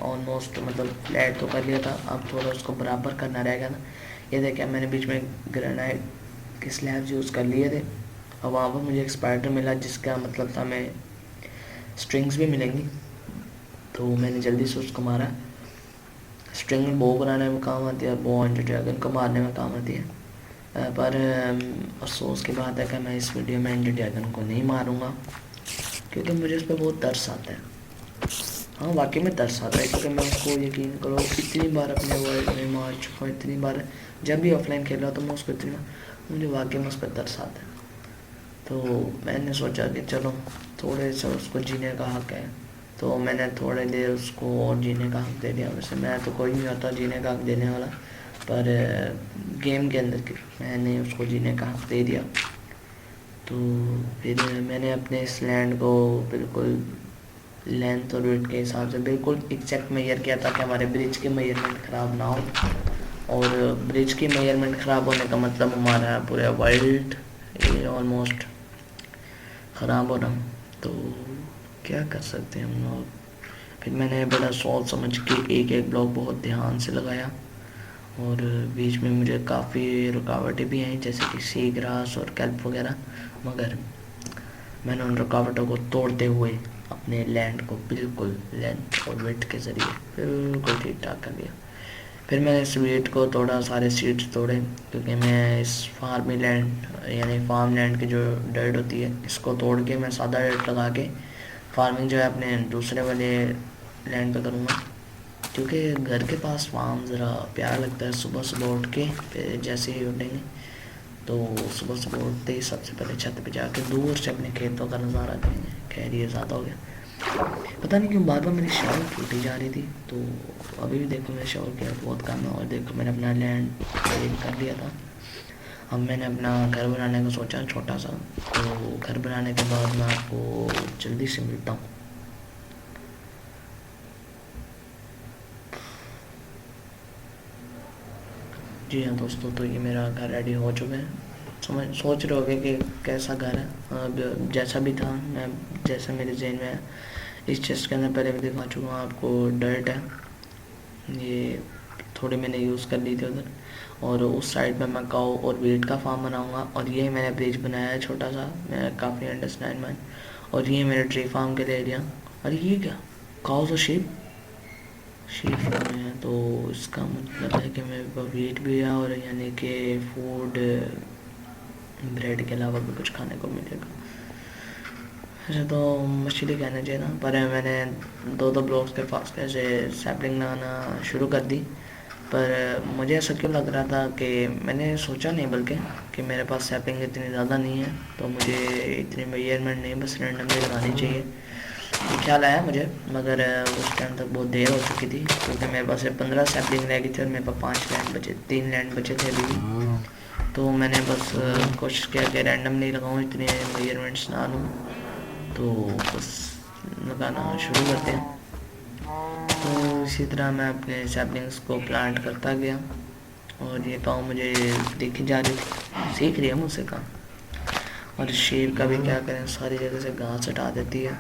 ऑलमोस्ट मतलब फ्लैट तो कर लिया था। अब थोड़ा उसको बराबर करना रहेगा ना। ये देखें, मैंने बीच में ग्रेनाइट के स्लैब्स यूज़ कर लिए थे, और वहाँ पर मुझे एक स्पाइडर मिला जिसका मतलब था मैं स्ट्रिंग्स भी मिलेंगी। तो मैंने जल्दी से उसको मारा। स्ट्रिंग बो बनाने में काम आती है, बो एंड ड्रैगन को मारने में काम आती है। पर अफसोस की बात है कि मैं इस वीडियो में एंड ड्रैगन को नहीं मारूंगा, क्योंकि मुझे उस पर बहुत तरस आता है। हाँ, वाकई में तरस आता है, क्योंकि मैं उसको यकीन करो इतनी बार अपने वर्ल्ड में मार चुका हूँ, इतनी बार जब भी ऑफलाइन खेल रहा तो मैं उसको इतनी मुझे वाकई में उस पर तरस आता है। तो मैंने सोचा कि चलो थोड़े से उसको जीने का हक है, तो मैंने थोड़ी देर उसको और जीने का हक दे दिया। वैसे मैं तो कोई नहीं होता जीने का हक देने वाला, पर गेम के अंदर के मैंने उसको जीने का हक दे दिया। तो फिर मैंने अपने इस लैंड को बिल्कुल लेंथ और वेट के हिसाब से बिल्कुल एग्जैक्ट मेजर किया ताकि हमारे ब्रिज की मेजरमेंट ख़राब ना हो। और ब्रिज की मेजरमेंट ख़राब होने का मतलब हमारा पूरा वर्ल्ड ये ऑलमोस्ट ख़राब हो रहा। तो क्या कर सकते हैं हम लोग। फिर मैंने बड़ा सोच समझ के एक एक ब्लॉक बहुत ध्यान से लगाया, और बीच में मुझे काफ़ी रुकावटें भी आई जैसे कि सी ग्रास और कैल्प वगैरह, मगर मैंने उन रुकावटों को तोड़ते हुए अपने लैंड को बिल्कुल लेंथ और वेट के ज़रिए बिल्कुल ठीक ठाक कर दिया। फिर मैंने इस वेट को तोड़ा, सारे सीड्स तोड़े, क्योंकि मैं इस फार्मी लैंड यानी फार्म लैंड की जो डर्ट होती है इसको तोड़ के मैं सादा डर्ट लगा के फार्मिंग जो है अपने दूसरे वाले लैंड पे करूँगा। क्योंकि घर के पास फार्म ज़रा प्यारा लगता है। सुबह सुबह उठ के फिर जैसे ही उठेंगे तो सुबह सुबह उठते ही सबसे पहले छत पे जाके दूर से अपने खेतों का नज़ारा देंगे। खैर ये ज़्यादा हो गया, पता नहीं क्यों बार बार मेरी शावर टूटी जा रही थी। तो अभी भी देखो मेरे शावर के बहुत काम है। और देखो मैंने अपना लैंड क्लीन कर लिया था। अब मैंने अपना घर बनाने का सोचा छोटा सा। तो घर बनाने के बाद मैं आपको जल्दी से मिलता हूँ। जी हाँ दोस्तों, तो ये मेरा घर रेडी हो चुका है। सोच रहे होगे कि कैसा घर है। अब जैसा भी था, मैं जैसा मेरे जहन में है, इस चेस्ट के अंदर पहले भी दिखा चुका हूँ आपको। डर्ट है, ये थोड़ी मैंने यूज़ कर ली थी उधर। और उस साइड में मैं काऊ और वीट का फार्म बनाऊंगा। और ये मैंने ब्रिज बनाया है छोटा सा, मैं काफ़ी अंडरस्टैंड माइन। और ये मेरे ट्री फार्म के लिए एरिया। और ये क्या, काउस और शीप फार्म है। तो इसका मतलब है कि मेरे पास वीट भी है, और यानी कि फूड ब्रेड के अलावा भी कुछ खाने को मिलेगा। ऐसे तो मछली कहना चाहिए ना, पर मैंने दो ब्लॉक्स के पास कैसे सैपलिंग लगाना शुरू कर दी। पर मुझे ऐसा क्यों लग रहा था कि मैंने सोचा नहीं, बल्कि कि मेरे पास सैपलिंग इतनी ज़्यादा नहीं है, तो मुझे इतनी मेजरमेंट नहीं बस रेंडमली लगानी चाहिए। ये ख्याल आया मुझे, मगर उस टाइम तक बहुत देर हो चुकी थी, क्योंकि मेरे पास 15 सैपलिंग रह गई थी और मेरे पास 5 लैंड बचे, 3 लैंड बचे थे अभी भी। तो मैंने बस कोशिश किया कि रैंडमली लगाऊँ, इतने मेजरमेंट्स ना लूँ। तो बस लगाना शुरू करते हैं। तो इसी तरह मैं अपने सैपलिंग्स को प्लांट करता गया, और ये पाँव मुझे देखी जा रही थी, सीख रही है मुझसे काम। और शेर का भी क्या करें, सारी जगह से घास हटा देती है,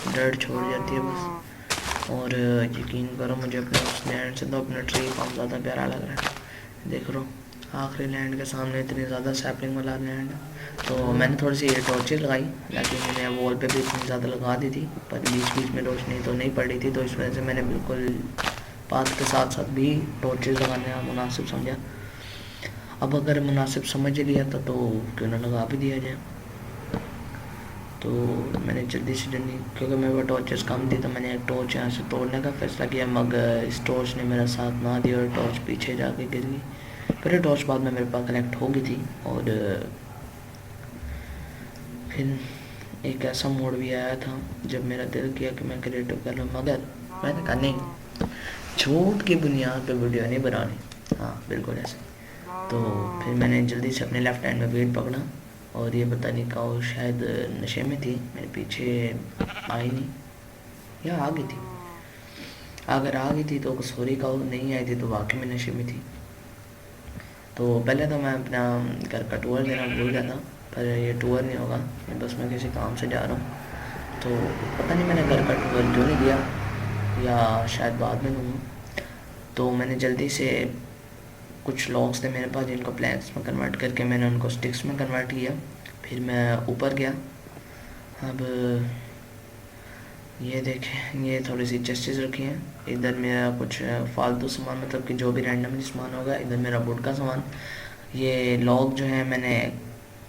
डर्ट छोड़ जाती है बस। और यकीन करो मुझे अपने उस लैंड से तो अपना ट्री फार्म ज़्यादा प्यारा लग रहा है। देख लो आखिरी लैंड के सामने इतनी ज़्यादा सैपलिंग वाला लैंड है। तो मैंने थोड़ी सी टॉर्चेस लगाई, लेकिन मैंने वॉल पे भी इतनी ज़्यादा लगा दी थी, पर बीच बीच में रोशनी तो नहीं पड़ रही थी। तो इस वजह से मैंने बिल्कुल पाथ के साथ साथ भी टॉर्चेस लगाने मुनासिब समझा। अब अगर मुनासिब समझ लिया था तो क्यों ना लगा भी दिया जाए। तो मैंने जल्दी से जल्दी, क्योंकि मेरे पास टॉर्चेस कम थी, तो मैंने एक टॉर्च यहाँ से तोड़ने का फैसला किया, मगर इस टॉर्च ने मेरा साथ ना दिया और टॉर्च पीछे जाके गिर गई। फिर टॉर्च बाद में मेरे पास कलेक्ट हो गई थी। और फिर एक ऐसा मोड़ भी आया था जब मेरा दिल किया कि मैं क्रिएटिव कर लूँ, मगर मैंने कहा नहीं, झूठ की बुनियाद पे वीडियो नहीं बनानी। हाँ बिल्कुल ऐसे। तो फिर मैंने जल्दी से अपने लेफ्ट हैंड में वेट पकड़ा, और ये पता नहीं काऊ शायद नशे में थी, मेरे पीछे आई नहीं, या आ गई थी। अगर आ गई थी तो सॉरी, काऊ नहीं आई थी तो वाकई में नशे में थी। तो पहले तो मैं अपना घर का टूर देना भूल गया था, पर ये टूर नहीं होगा, बस मैं किसी काम से जा रहा हूँ। तो पता नहीं मैंने घर का टूर क्यों नहीं दिया, या शायद बाद में दूँगा। तो मैंने जल्दी से कुछ लॉग्स थे मेरे पास जिनको प्लैंक्स में कन्वर्ट करके मैंने उनको स्टिक्स में कन्वर्ट किया। फिर मैं ऊपर गया। अब ये देखें, ये थोड़ी सी चेस्टेस रखी हैं, इधर मेरा कुछ फालतू सामान, मतलब कि जो भी रैंडमली सामान होगा, इधर मेरा वुड का सामान। ये लॉग जो है मैंने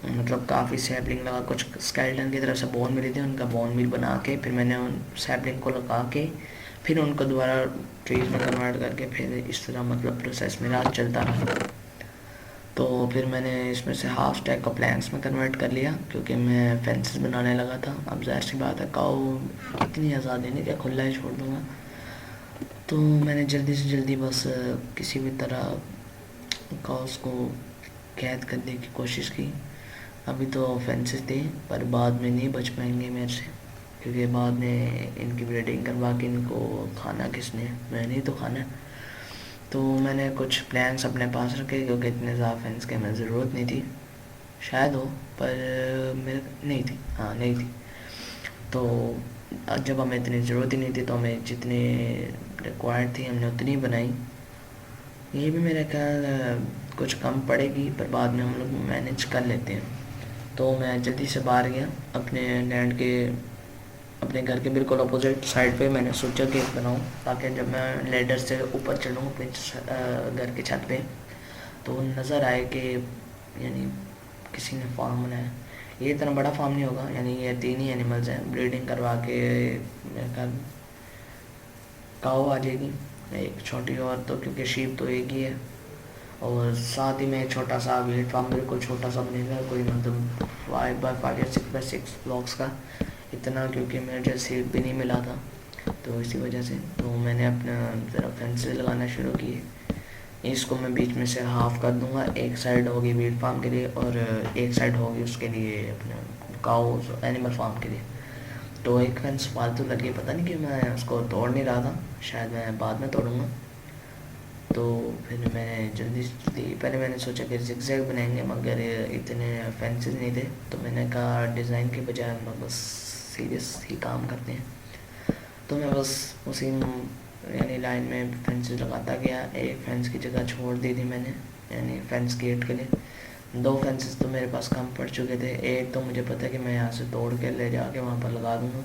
मतलब काफ़ी सैपलिंग लगा, कुछ स्केलेटन की तरफ से बोन मिली थी, उनका बोन मिल बना के फिर मैंने उन सैपलिंग को लगा के फिर उनको दोबारा ट्रीज में कन्वर्ट करके फिर इस तरह मतलब प्रोसेस मेरा चलता रहा। तो फिर मैंने इसमें से हाफ स्टैक को प्लैंक्स में कन्वर्ट कर लिया, क्योंकि मैं फेंसेस बनाने लगा था। अब जाहिर सी बात है, काऊ इतनी आज़ादी नहीं कि खुला ही छोड़ दूँगा, तो मैंने जल्दी से जल्दी बस किसी भी तरह काउस को कैद करने की कोशिश की। अभी तो फेंसेस थे, पर बाद में नहीं बच पाएंगे मेरे से, क्योंकि बाद में इनकी ब्रीडिंग करवा के इनको खाना किसने, मैंने ही तो खाना है। तो मैंने कुछ प्लान्स अपने पास रखे, क्योंकि इतने ज़्यादा फेंस के हमें ज़रूरत नहीं थी, शायद हो, पर मेरे नहीं थी, हाँ नहीं थी। तो जब हमें इतनी ज़रूरत ही नहीं थी, तो हमें जितनी रिक्वायर्ड थी हमने उतनी बनाई। ये भी मेरा ख्याल कुछ कम पड़ेगी, पर बाद में हम लोग मैनेज कर लेते हैं। तो मैं जल्दी से बाहर गया अपने लैंड के, अपने घर के बिल्कुल अपोजिट साइड पे मैंने सोचा कि बनाऊं, ताकि जब मैं लेडर से ऊपर चढ़ूँ अपने घर की छत पे, तो नज़र आए कि यानी किसी ने फार्म बनाया। ये इतना बड़ा फार्म नहीं होगा, यानी ये 3 ही एनिमल्स हैं, ब्रीडिंग करवा के मेरे ख्याल काऊ आ जाएगी, एक छोटी और, तो क्योंकि शीप तो एक ही है, और साथ ही में एक छोटा सा वेट फार्म बिल्कुल छोटा सा बनेगा, कोई मतलब 5x5 या 6x6 ब्लॉक्स का, इतना, क्योंकि मुझे सीट भी नहीं मिला था, तो इसी वजह से तो मैंने अपना ज़रा फेंसेस लगाना शुरू किए। इसको मैं बीच में से हाफ कर दूंगा, एक साइड होगी वीट फार्म के लिए और एक साइड होगी उसके लिए अपने काउस एनिमल फार्म के लिए। तो एक फेंस फालतू लगी, पता नहीं कि मैं उसको तोड़ नहीं रहा था, शायद मैं बाद में तोड़ूंगा। तो फिर मैंने जल्दी पहले मैंने सोचा कि जिगजैग बनाएंगे, मगर इतने फेंसेस नहीं थे, तो मैंने कहा डिज़ाइन के बजाय हम लोग बस सीरियस ही काम करते हैं। तो मैं बस उसी यानी लाइन में फेंसेस लगाता गया, एक फेंस की जगह छोड़ दी थी मैंने, यानी फेंस गेट के लिए 2 फेंसेस तो मेरे पास कम पड़ चुके थे। एक तो मुझे पता है कि मैं यहाँ से तोड़ के ले जाके वहाँ पर लगा दूँगा,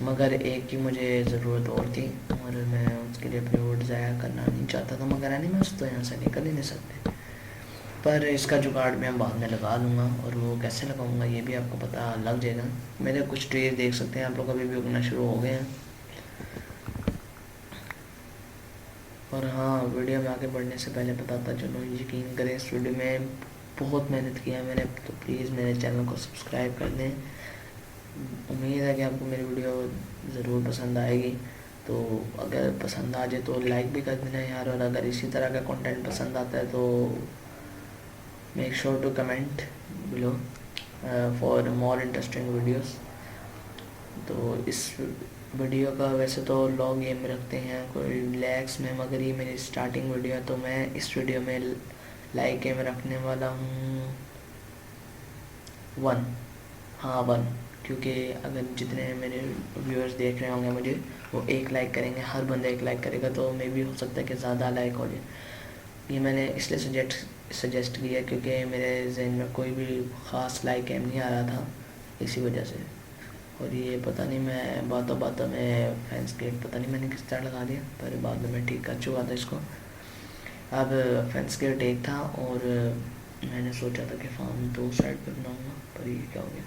मगर एक की मुझे ज़रूरत और थी, और मैं उसके लिए अपनी वोट ज़ाया करना नहीं चाहता था, मगर एनिमल्स तो यहाँ से निकल ही नहीं सकते। पर इसका जुगाड़ मैं बाद में लगा लूँगा, और वो कैसे लगाऊँगा ये भी आपको पता लग जाएगा। मेरे कुछ ट्रीज देख सकते हैं आप लोग, अभी भी उगना शुरू हो गए हैं। और हाँ, वीडियो में आगे बढ़ने से पहले बताता चलो, यकीन करें इस वीडियो में बहुत मेहनत किया है मैंने, तो प्लीज़ मेरे चैनल को सब्सक्राइब कर दें। उम्मीद है कि आपको मेरी वीडियो ज़रूर पसंद आएगी, तो अगर पसंद आ जाए तो लाइक भी कर देना यार, और अगर इसी तरह का कंटेंट पसंद आता है तो make sure to comment below for more interesting videos. तो इस वीडियो का वैसे तो लॉन्ग एम रखते हैं कोई रिलैक्स में, मगर ये मेरी स्टार्टिंग वीडियो है, तो मैं इस वीडियो में लाइक एम रखने वाला हूँ 1, हाँ 1, क्योंकि अगर जितने मेरे व्यूअर्स देख रहे होंगे मुझे, वो 1 लाइक करेंगे, हर बंदा 1 लाइक करेगा, तो मे भी हो सकता है कि ज़्यादा लाइक हो जाए। ये मैंने इसलिए सजेस्ट किया क्योंकि मेरे जहन में कोई भी ख़ास लाइक एम नहीं आ रहा था, इसी वजह से। और ये पता नहीं मैं बातों बातों में फैंस गेट पता नहीं मैंने किस तरह लगा दिया, पर बाद में मैं ठीक कर चुका था इसको। अब फैंस गेट एक था, और मैंने सोचा था कि फार्म 2 साइड पे बनाऊँगा, पर ये क्या हो गया।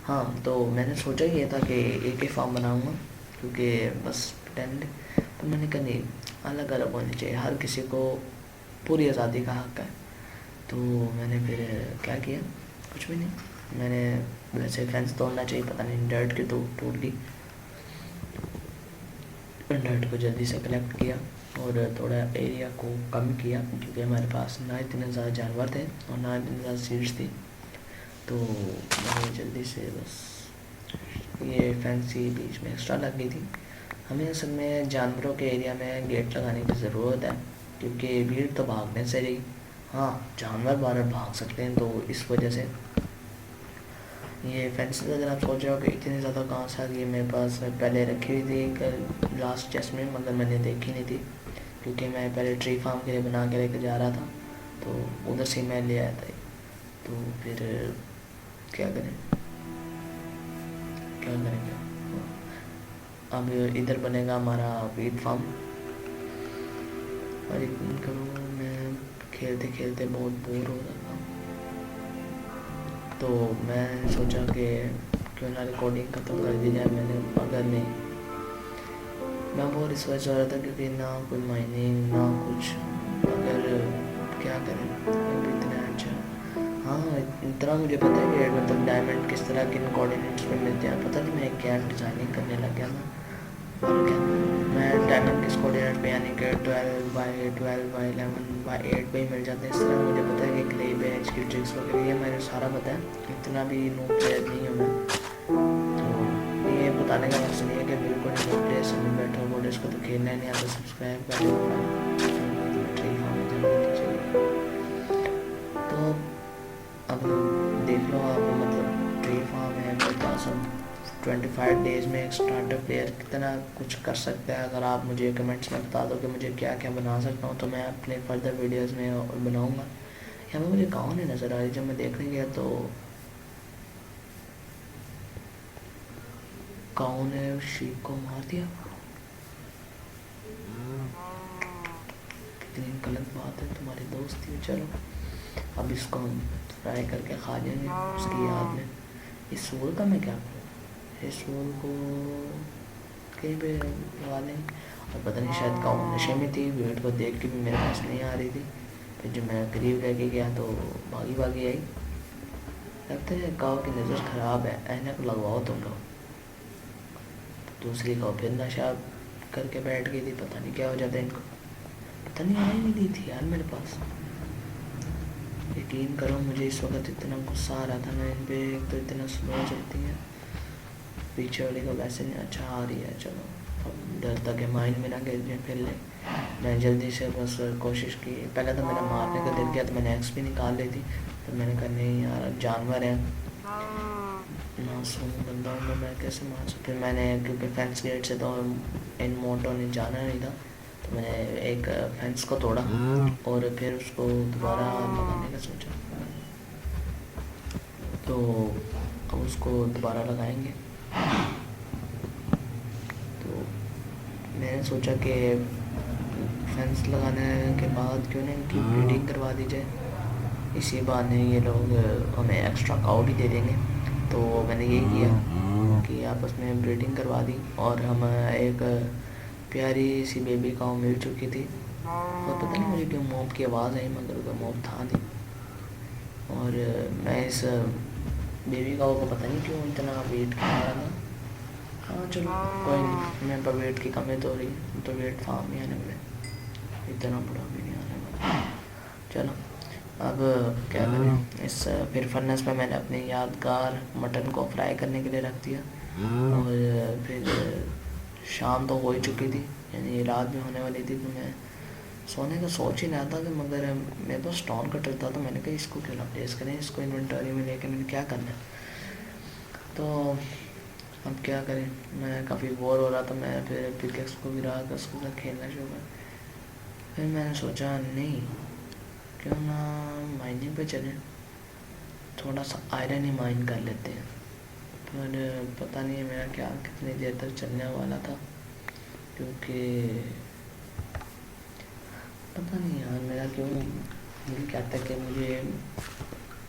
हाँ, तो मैंने सोचा ये था कि एक ही फार्म बनाऊँगा, क्योंकि बस प्रेटेंड, तो मैंने कहा नहीं, अलग अलग होने चाहिए, हर किसी को पूरी आज़ादी का हक़ है। तो मैंने फिर क्या किया, कुछ भी नहीं, मैंने वैसे फेंस तोड़ना चाहिए, पता नहीं डर्ट की तो टूट गई। डर्ट को जल्दी से कलेक्ट किया और थोड़ा एरिया को कम किया, क्योंकि हमारे पास ना इतने ज़्यादा जानवर थे और ना इतनी ज़्यादा सीड्स थी, तो मैंने जल्दी से बस ये फैंसी बीच में एक्स्ट्रा लग गई थी। हमें असल में जानवरों के एरिया में गेट लगाने की ज़रूरत है, क्योंकि भीड़ तो भागने से रही, हाँ जानवर बाहर भाग सकते हैं, तो इस वजह से ये फैंसी अगर आप सोच रहे हो कि इतनी ज़्यादा कहाँ से आ गई, मेरे पास पहले रखी हुई थी एक लास्ट चेस्ट में, मगर मैंने देखी नहीं थी, क्योंकि मैं पहले ट्री फार्म के लिए बना के लेकर जा रहा था, तो उधर से मैं ले आया था। तो फिर क्या करें, क्या करेंगे, अब इधर बनेगा हमारा वीट फार्म। और यकीन करो मैं खेलते खेलते बहुत बोर हो रहा था, तो मैं सोचा कि क्यों ना रिकॉर्डिंग ख़त्म कर दी जाए। मैंने अगर नहीं, मैं बहुत इस वजह से हो रहा था क्योंकि ना कोई माइनिंग ना कुछ, अगर क्या करें, अब इतना अच्छा इतना मुझे पता है कि मतलब डायमंड किस तरह के कोऑर्डिनेट्स पे मिलते हैं, पता नहीं मैं क्या डिज़ाइनिंग करने लग गया था। और क्या मैं डायमंड किस कोऑर्डिनेट पे यानी कि 12/12/11/8 पे ही मिल जाते हैं। इस तरह मुझे पता है कि क्ले बैच की ट्रिक्स वगैरह ये मैंने सारा पता है, इतना भी नो प्लेयर नहीं हूँ मैं। तो ये बताने का मकसद नहीं है कि बिल्कुल नो प्लेयर से नहीं बैठा बोले इसको तो खेलना ही नहीं आता, सब्सक्राइब कर लो। तो अब देख लो आप, मतलब ट्री फार्म है मेरे पास। अब 25 डेज़ में एक स्टार्टर प्लेयर कितना कुछ कर सकता है, अगर आप मुझे कमेंट्स में बता दो कि मुझे क्या क्या बना सकता हूँ तो मैं अपने फर्दर वीडियोस में बनाऊँगा। यहाँ पर मुझे गाँव नहीं नज़र आ रही, जब मैं देखने गया तो गाँव ने शीप को मार दिया। कितनी गलत बात है, तुम्हारी दोस्ती। चलो अब इसको हम फ्राई करके खा लेंगे उसकी याद में। इस सूल का मैं क्या करूँ, इस सूल को कहीं पे लगा लेंगे। और पता नहीं शायद गाँव नशे में थी, भीड़ को देख के भी मेरे पास नहीं आ रही थी। फिर जब मैं करीब लेके गया तो भागी आई। लगता है गाँव की नज़र ख़राब है, ऐनक लगवाओ तुम लोग। दूसरी गाँव फिर नशा करके बैठ गई थी, पता नहीं क्या हो जाता है इनको, पता नहीं आई नहीं दी थी यार मेरे पास। यकीन करो मुझे इस वक्त इतना गुस्सा आ रहा था ना इन पे, एक तो इतना स्लो चलती है, पीछे वाली को वैसे नहीं अच्छा आ रही है। चलो अब डर तक है माइंड में ना गिर जाए फिर ले। मैं जल्दी से बस कोशिश की, पहले तो मेरा मारने का दिल किया तो मैंने एक्स भी निकाल ली थी, तो मैंने कहा नहीं यार जानवर है मासूम बंदा हूँ मैं कैसे मार सकता। फिर मैंने क्योंकि फेंस गेट से तो इन मोटो ने जाना नहीं था, तो मैंने एक फेंस को तोड़ा और फिर उसको दोबारा लगाने का सोचा। तो अब उसको दोबारा लगाएंगे। तो मैंने सोचा कि फेंस लगाने के बाद क्यों नहीं इनकी ब्रीडिंग करवा दी जाए, इसी बहाने ये लोग हमें एक्स्ट्रा काऊ भी दे देंगे। तो मैंने यही किया कि आपस में ब्रीडिंग करवा दी और हम एक प्यारी सी बेबी काऊ मिल चुकी थी। और पता नहीं मुझे क्यों मॉब की आवाज़ आई, मगर उधर मॉब था नहीं। और मैं इस बेबी काऊ को पता नहीं क्यों इतना वेट कर रहा था। हाँ चलो कोई नहीं, मेरे पर वेट की कमी तो हो रही है, तो वेट फार्म ही आने वाले, इतना बड़ा भी नहीं आने वाला। चलो अब क्या करें, इस फिर फर्नेस पे मैंने अपने यादगार मटन को फ्राई करने के लिए रख दिया। और फिर शाम तो हो ही चुकी थी, यानी रात भी होने वाली थी, तो मैं सोने का सोच ही रहा था कि मगर मेरे पास स्टोन कटर था, तो मैंने कहा इसको क्यों ना प्लेस करें, इसको इन्वेंटरी में लेके मैंने क्या करना है। तो अब क्या करें, मैं काफ़ी बोर हो रहा था, मैं फिर पिकेक्स को गिरा कर उसके साथ खेलना शुरू कर। फिर मैंने सोचा नहीं क्यों ना माइनिंग पे चलें, थोड़ा सा आयरन ही माइन कर लेते हैं। पर पता नहीं है मेरा क्या कितनी देर तक चलने वाला था, क्योंकि पता नहीं यार मेरा क्यों दिल कहता है कि मुझे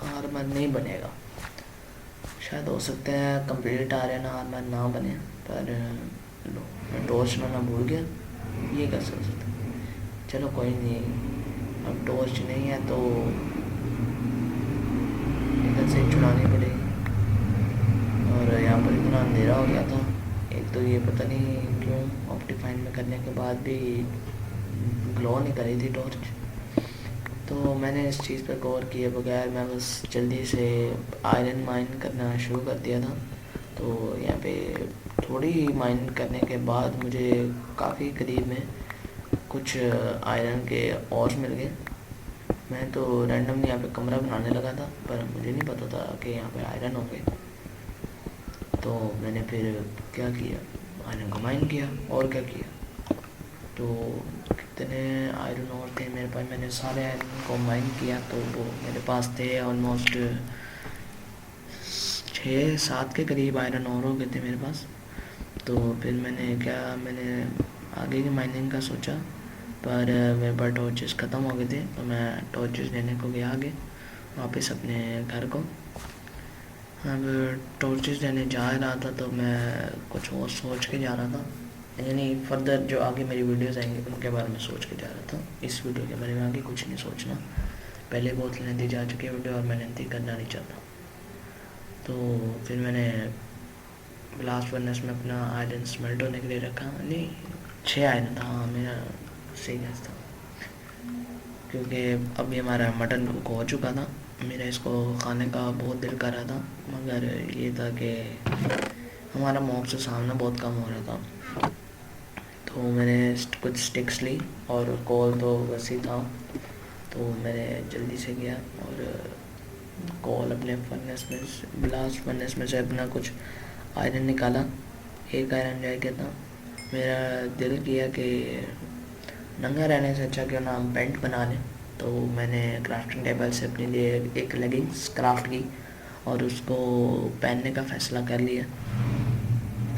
आर्मर नहीं बनेगा। शायद हो सकता है कंप्लीट आयरन आर्मर ना बने, पर मैं टॉर्च ना भूल गया, ये कर सकता। चलो कोई नहीं, अब टॉर्च नहीं है तो इधर से चुरानी पड़ेगी। और यहाँ पर इतना अंधेरा हो गया था, एक तो ये पता नहीं क्यों ऑप्टिफाइन में करने के बाद भी ग्लो नहीं करी थी टॉर्च। तो मैंने इस चीज़ पर गौर किए बगैर मैं बस जल्दी से आयरन माइन करना शुरू कर दिया था। तो यहाँ पे थोड़ी माइन करने के बाद मुझे काफ़ी करीब में कुछ आयरन के और मिल गए। मैं तो रैंडमली यहाँ पे कमरा बनाने लगा था, पर मुझे नहीं पता था कि यहाँ पे आयरन होंगे। तो मैंने फिर क्या किया, आयरन को माइन किया, और क्या किया। तो कितने आयरन और थे मेरे पास, मैंने सारे आयरन को माइन किया, तो वो मेरे पास थे ऑलमोस्ट 6-7 के करीब आयरन और हो गए थे मेरे पास। तो फिर मैंने आगे की माइनिंग का सोचा, पर मेरे पास टॉर्चेस ख़त्म हो गए थे, तो मैं टॉर्चेस लेने को गया आगे वापस अपने घर को। अब टॉर्चेस लेने जा रहा था तो मैं कुछ और सोच के जा रहा था, यानी फर्दर जो आगे मेरी वीडियोस आएंगी उनके बारे में सोच के जा रहा था। इस वीडियो के बारे में आगे कुछ नहीं सोचना, पहले बहुत लेंथी जा चुकी है वीडियो और मैं लेंथी करना नहीं चाहता। तो फिर मैंने ब्लास्ट फर्नेस में अपना आयरन स्मेल्ट होने के लिए रखा, नहीं 6 आयरन था, हाँ मेरा सही गैस था, क्योंकि अभी हमारा मटन कुक हो चुका था। मेरा इसको खाने का बहुत दिल कर रहा था, मगर ये था कि हमारा मॉब से सामना बहुत कम हो रहा था। तो मैंने कुछ स्टिक्स ली और कोल तो वैसे ही था, तो मैंने जल्दी से गया और कोल अपने फर्नेस में, ब्लास्ट फर्नेस में से अपना कुछ आयरन निकाला। एक आयरन रह गया था। मेरा दिल किया कि नंगा रहने से अच्छा क्यों ना हम पेंट बना लें। तो मैंने क्राफ्टिंग टेबल से अपने लिए एक लेगिंग्स क्राफ्ट की और उसको पहनने का फ़ैसला कर लिया।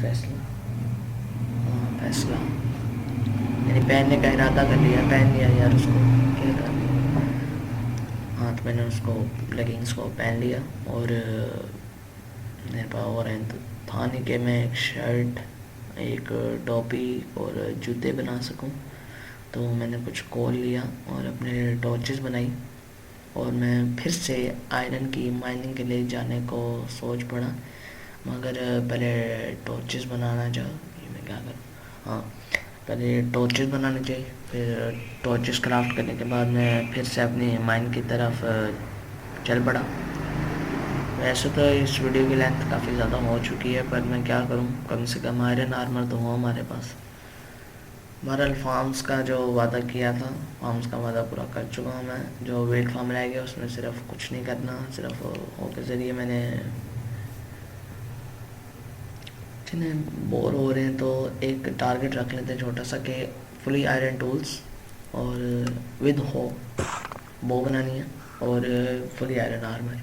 फैसला यानी पहनने का इरादा कर लिया, पहन लिया यार उसको, क्या कर। हाँ, तो मैंने उसको लेगिंग्स को पहन लिया और मेरे पास और था नहीं कि मैं एक शर्ट, एक टोपी और जूते बना सकूं। तो मैंने कुछ कोल लिया और अपने टॉर्चेस बनाई और मैं फिर से आयरन की माइनिंग के लिए जाने को सोच पड़ा, मगर पहले टॉर्चेस बनाना चाहिए। ये मैं क्या करूँ, हाँ पहले टॉर्चेस बनाने चाहिए, फिर टॉर्चेस क्राफ्ट करने के बाद मैं फिर से अपनी माइन की तरफ चल पड़ा। वैसे तो इस वीडियो की लेंथ काफ़ी ज़्यादा हो चुकी है, पर मैं क्या करूँ, कम से कम आयरन आर्मर तो हो हमारे पास। बहरहाल फार्म्स का जो वादा किया था, फार्म्स का वादा पूरा कर चुका हूँ मैं। जो वेट फार्म रह गया उसमें सिर्फ कुछ नहीं करना, सिर्फ ओ के ज़रिए मैंने, जिन्हें बोर हो रहे हैं तो एक टारगेट रख लेते हैं छोटा सा कि फुली आयरन टूल्स और विद बो बनानी है और फुली आयरन आर्मर।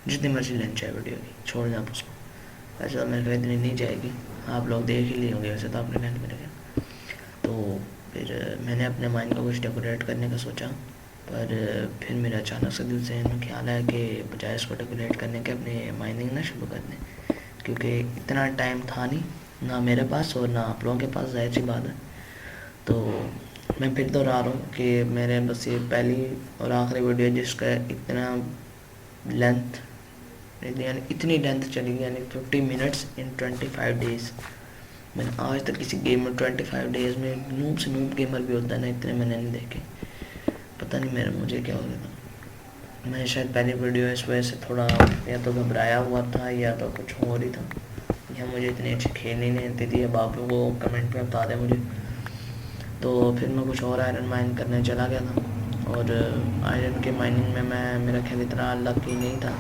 जितनी मर्जी लेंथ चाहे वीडियो की, छोड़ना आप उसको। वैसे तो मेरे को इतनी नहीं जाएगी, आप लोग देख ही लिए होंगे वैसे तो आपने लेंथ मेरे। तो फिर मैंने अपने माइंड को कुछ डेकोरेट करने का सोचा, पर फिर मेरा अचानक से दिल से ख्याल आया कि बजाय इसको डेकोरेट करने के अपने माइनिंग ना शुरू कर दें, क्योंकि इतना टाइम था नहीं ना मेरे पास और ना आप लोगों के पास, जाहिर सी बात है। तो मैं फिर दोहरा रहा हूँ कि मेरे बस ये पहली और आखिरी वीडियो जिसका इतना लेंथ, यानी इतनी लेंथ चली गई, यानी 50 मिनट्स इन 25 डेज़। मैंने आज तक किसी गेम में 25 डेज़ में, नूब से नूब गेमर भी होता है ना, इतने मैंने नहीं देखे। पता नहीं मेरा मुझे क्या हो गया था। मैं शायद पहली वीडियो इस वजह से थोड़ा या तो घबराया हुआ था या तो कुछ हो रही था, या मुझे इतनी अच्छी खेलनी नहीं आती थी। अब आप लोग वो कमेंट में बता दें मुझे। तो फिर मैं कुछ और आयरन माइन करने चला गया था और आयरन के माइनिंग में मैं, मेरा ख्याल इतना लकी नहीं था,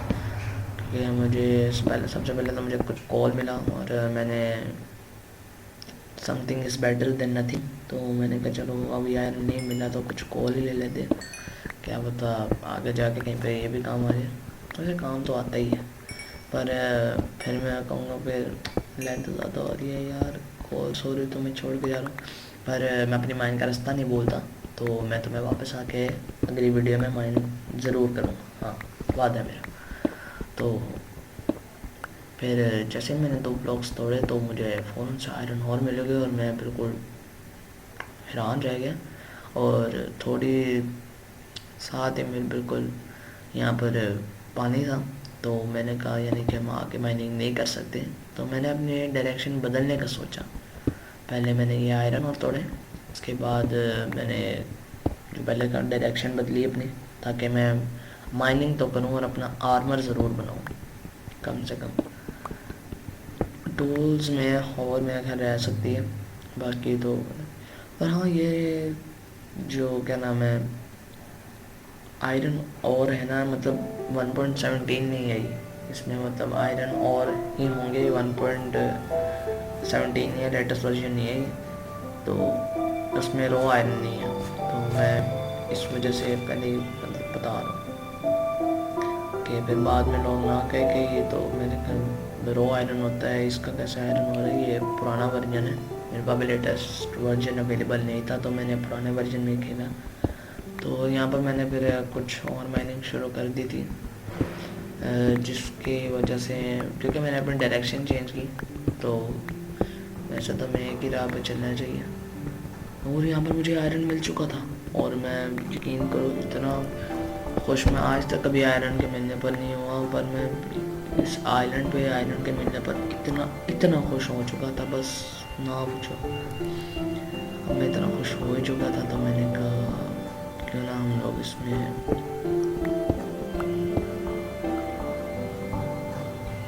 क्योंकि मुझे सबसे पहले तो मुझे कुछ कॉल मिला और मैंने something is better than nothing. तो मैंने कहा चलो अभी आयरन नहीं मिला तो कुछ कॉल ही ले लेते, क्या पता आगे जाके कहीं पे ये भी काम आ जाए। वैसे काम तो आता ही है, पर फिर मैं कहूँगा फिर लेंथ ज़्यादा हो रही है यार, कॉल सॉरी तो मैं छोड़ के जा रहा हूँ, पर मैं अपनी माइंड का रास्ता नहीं बोलता। तो मैं तुम्हें वापस आके अगली वीडियो में माइंड ज़रूर करूँगा, हाँ वादा है मेरा। तो फिर जैसे मैंने 2 ब्लॉक्स तोड़े तो मुझे फ़ौरन से आयरन और मिल गए और मैं बिल्कुल हैरान रह गया। और थोड़ी साथ ही में बिल्कुल यहाँ पर पानी था, तो मैंने कहा यानी कि हम आगे माइनिंग नहीं कर सकते, तो मैंने अपनी डायरेक्शन बदलने का सोचा। पहले मैंने ये आयरन और तोड़े, उसके बाद मैंने जो पहले का डायरेक्शन बदली अपनी, ताकि मैं माइनिंग तो करूँ और अपना आर्मर ज़रूर बनाऊँ कम से कम। टूल्स में और मेरा ख्याल रह सकती है, बाकी तो। पर हाँ ये जो क्या नाम है आयरन और है ना, मतलब 1.17 नहीं आई इसमें, मतलब आयरन और ही होंगे, 1.17 या लेटेस्ट वर्जन नहीं है, तो उसमें रॉ आयरन नहीं है। तो मैं इस वजह से पहले मतलब बता रहा हूँ कि फिर बाद में लोग ना कहे कि ये तो मेरे ख्याल रॉ आयरन होता है, इसका कैसा आयरन हो रहा है, ये पुराना वर्जन है। मेरे पास भी लेटेस्ट वर्जन अवेलेबल नहीं था तो मैंने पुराने वर्जन में खेला। तो यहाँ पर मैंने फिर कुछ और माइनिंग शुरू कर दी थी, जिसकी वजह से, क्योंकि मैंने अपनी डायरेक्शन चेंज की, तो वैसे तो मैं एक ही राह पर चलना चाहिए। और यहाँ पर मुझे आयरन मिल चुका था और मैं यकीन करो इतना खुश मैं आज तक कभी आयरन के मिलने पर नहीं हुआ, पर मैं इस आइलैंड पे आयरन के मिलने पर इतना खुश हो चुका था, बस ना पूछो। अब मैं इतना खुश हो ही चुका था, तो मैंने कहा क्यों ना हम लोग इसमें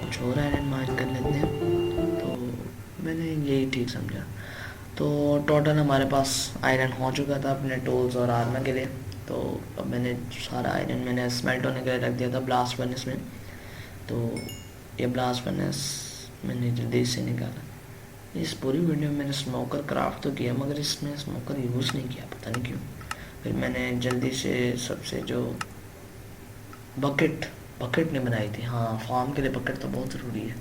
कुछ और आयरन माइन कर लेते हैं। तो मैंने यही ठीक समझा। तो टोटल हमारे पास आयरन हो चुका था अपने टूल्स और आर्मर के लिए। तो अब मैंने सारा आयरन मैंने स्मेल्ट होने के लिए रख दिया था ब्लास्ट फर्नेस में। तो ये ब्लास्ट फर्नेस मैंने जल्दी से निकाला। इस पूरी वीडियो में मैंने स्मोकर क्राफ्ट तो किया, मगर इसमें स्मोकर यूज़ नहीं किया, पता नहीं क्यों। फिर मैंने जल्दी से सबसे जो बकेट ने बनाई थी, हाँ फार्म के लिए बकेट तो बहुत ज़रूरी है।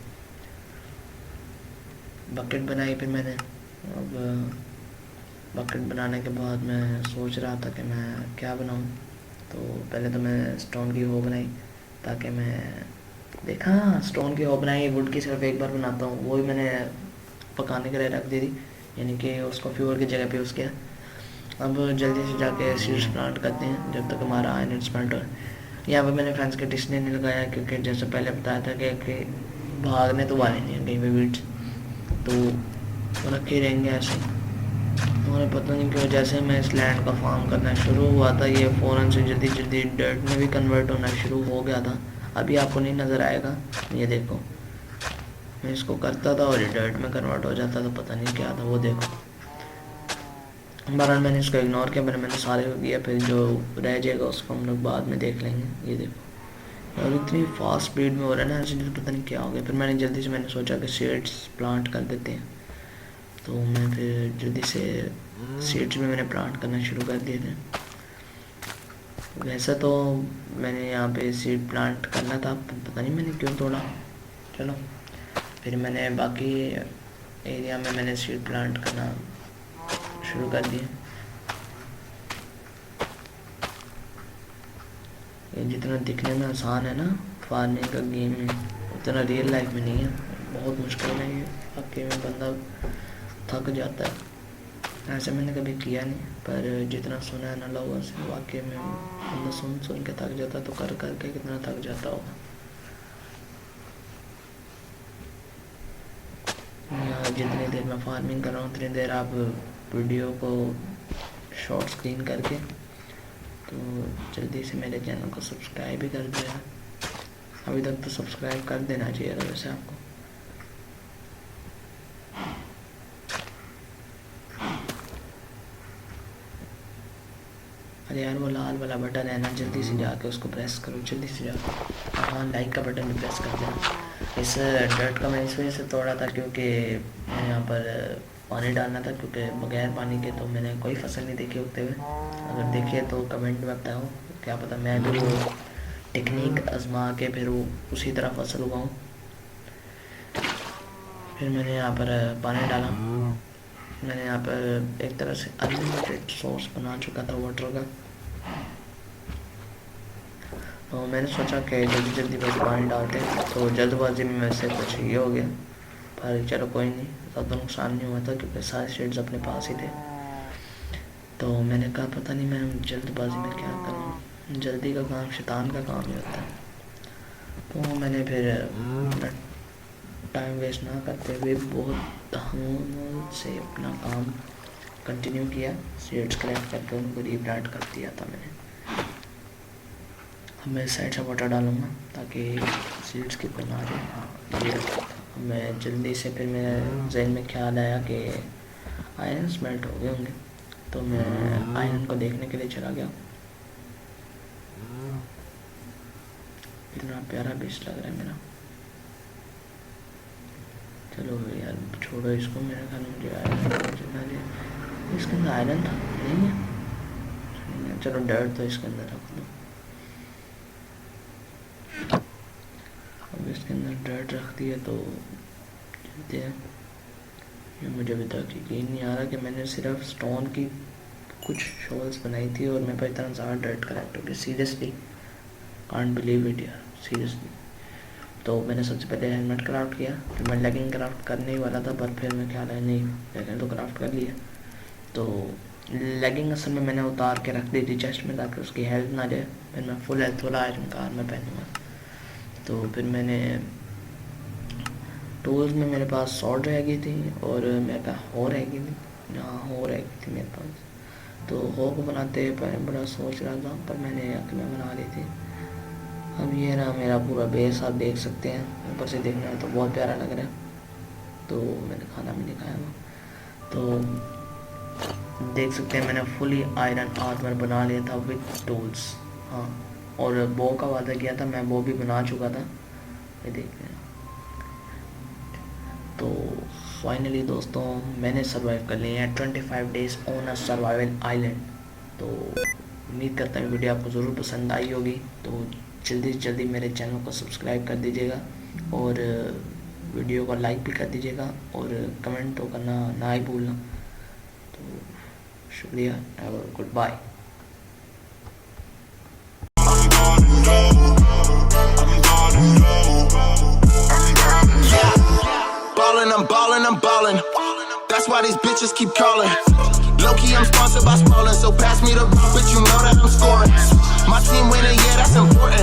बकेट बनाई फिर मैंने। अब बकेट बनाने के बाद मैं सोच रहा था कि मैं क्या बनाऊं। तो पहले तो मैं स्टोन की हो बनाई, ताकि मैं देखा स्टोन की हो बनाई। वुड की सिर्फ एक बार बनाता हूँ, वो ही मैंने पकाने के लिए रख दी थी, यानी कि उसको फ्यूल की जगह पे यूज़ किया। अब जल्दी से जाके सीड्स प्लांट करते हैं जब तक हमारा आयरन स्मेल्ट हो। यहाँ पर मैंने फैंस के डिस्प्ले नहीं लगाया, क्योंकि जैसे पहले बताया था कि भागने तो वाले नहीं हैं कहीं पे वीड्स, तो रखे रहेंगे ऐसे। और पता नहीं क्यों जैसे मैं इस लैंड का फार्म करना शुरू हुआ था, ये फ़ौरन से जल्दी जल्दी डर्ट में भी कन्वर्ट होना शुरू हो गया था। अभी आपको नहीं नज़र आएगा, ये देखो मैं इसको करता था और ये डर्ट में कन्वर्ट हो जाता था, पता नहीं क्या था वो देखो। बहरहाल मैंने इसको इग्नोर किया, मैंने सारे को किया, फिर जो रह जाएगा उसको हम लोग बाद में देख लेंगे। ये देखो और इतनी फास्ट स्पीड में हो रहा है ना, ऐसे पता नहीं क्या हो गया। फिर मैंने जल्दी से मैंने सोचा कि सीड्स प्लांट कर देते हैं, तो मैं फिर जल्दी से सीड्स में मैंने प्लांट करना शुरू कर दिए थे। वैसे तो मैंने यहाँ पे सीड प्लांट करना था, पता नहीं मैंने क्यों तोड़ा। चलो फिर मैंने बाकी एरिया में मैंने सीड प्लांट करना शुरू कर दिए। ये जितना दिखने में आसान है ना फार्मिंग का गेम है, उतना रियल लाइफ में नहीं है, बहुत मुश्किल है ये। वाकई में बंदा थक जाता है। ऐसे मैंने कभी किया नहीं, पर जितना सुना है ना लोगों से, वाकई में बंदा सुन के थक जाता, तो कर कर के कितना थक जाता होगा। जितनी देर मैं फार्मिंग कर रहा हूँ उतनी देर आप वीडियो को शॉर्ट स्क्रीन करके तो जल्दी से मेरे चैनल को सब्सक्राइब भी कर दिया। अभी तक तो सब्सक्राइब कर देना चाहिए था वैसे आपको। अरे यार वो लाल वाला बटन है ना, जल्दी से जाके उसको प्रेस करो, जल्दी से जाके। हाँ लाइक का बटन भी प्रेस कर देना। इस डर्ट का मैं इस वजह से तोड़ा था क्योंकि यहाँ पर पानी डालना था, क्योंकि बगैर पानी के तो मैंने कोई फसल नहीं देखी उगते हुए। अगर देखिए तो कमेंट में बताओ, क्या पता मैं भी वो टेक्निक आजमा के फिर वो उसी तरह फसल उगाऊँ। फिर मैंने यहाँ पर पानी डाला। मैंने यहाँ पर एक तरह से अनलिमिटेड सोर्स बना चुका था वाटर का। तो मैंने सोचा कि जल्दी जल्दी बस पानी डालते हैं, तो जल्दबाजी में वैसे कुछ ये हो गया, पर चलो कोई नहीं, ज़्यादा नुकसान नहीं हुआ था क्योंकि सारे शेड्स अपने पास ही थे। तो मैंने कहा पता नहीं मैं जल्दबाजी में क्या करूँ, जल्दी का काम शैतान का काम ही होता है। तो मैंने फिर टाइम वेस्ट ना करते हुए बहुत धूम से अपना काम कंटिन्यू किया। सीड्स कलेक्ट करके उनको रीप्लांट कर दिया था मैंने। अब मैं साइड से वाटर डालूँगा ताकि सीड्स की कोई ना जाए। मैं जल्दी से फिर मेरे जहन में ख्याल आया कि आयरन स्मेल्ट हो गए होंगे, तो मैं आयरन को देखने के लिए चला गया। इतना प्यारा बीच लग रहा है मेरा। चलो यार छोड़ो इसको, मेरे ख्याल में मुझे आयरन इसके अंदर आयरन था नहीं है। चलो डर्ट तो इसके अंदर रख दो। अब इसके अंदर डर्ट रख दिया तो चलते हैं। ये मुझे अभी तक यकीन नहीं आ रहा कि मैंने सिर्फ स्टोन की कुछ शॉल्स बनाई थी और मेरे पास इतना ज़्यादा डर्ट कलेक्ट हो गया। सीरियसली कांट बिलीव इट यार, सीरियसली। तो मैंने सबसे पहले हेलमेट क्राफ्ट किया, फिर मैं लेगिंग क्राफ्ट करने ही वाला था, पर फिर मैं ख्याल है नहीं लेकिन तो क्राफ्ट कर लिया। तो लेगिंग असल में मैंने उतार के रख दी थी चेस्ट में ताकि उसकी हेल्थ ना जाए। फिर मैं फुल हेल्थ वाला आयरन का आर्मर पहनूँगा। तो फिर मैंने टूल्स में मेरे पास सॉर्ड रह गई थी और मेरे पास हो रह गई थी, हाँ हो रह गई थी मेरे पास। तो हो को बनाते पहले बड़ा सोच रहा था पर मैंने अकेले में बना ली थी। अब ये रहा मेरा पूरा बेस, आप देख सकते हैं। ऊपर से देखना है तो बहुत प्यारा लग रहा है। तो मैंने खाना भी नहीं खाया था। तो देख सकते हैं मैंने फुली आयरन आर्मर बना लिया था विद टूल्स। हाँ, और बो का वादा किया था, मैं वो भी बना चुका था, ये देखते हैं। तो फाइनली दोस्तों मैंने सरवाइव कर लिया है 25 days on a survival island. तो उम्मीद करता हूँ वीडियो आपको ज़रूर पसंद आई होगी। तो जल्दी से जल्दी मेरे चैनल को सब्सक्राइब कर दीजिएगा और वीडियो को लाइक भी कर दीजिएगा और कमेंट तो करना ना ही भूलना। तो शुक्रिया, good bye. I'm ballin', that's why these bitches keep calling. Low-key, I'm sponsored by Spalding, so pass me the rock, but you know that I'm scoring. My team winning, yeah, that's important.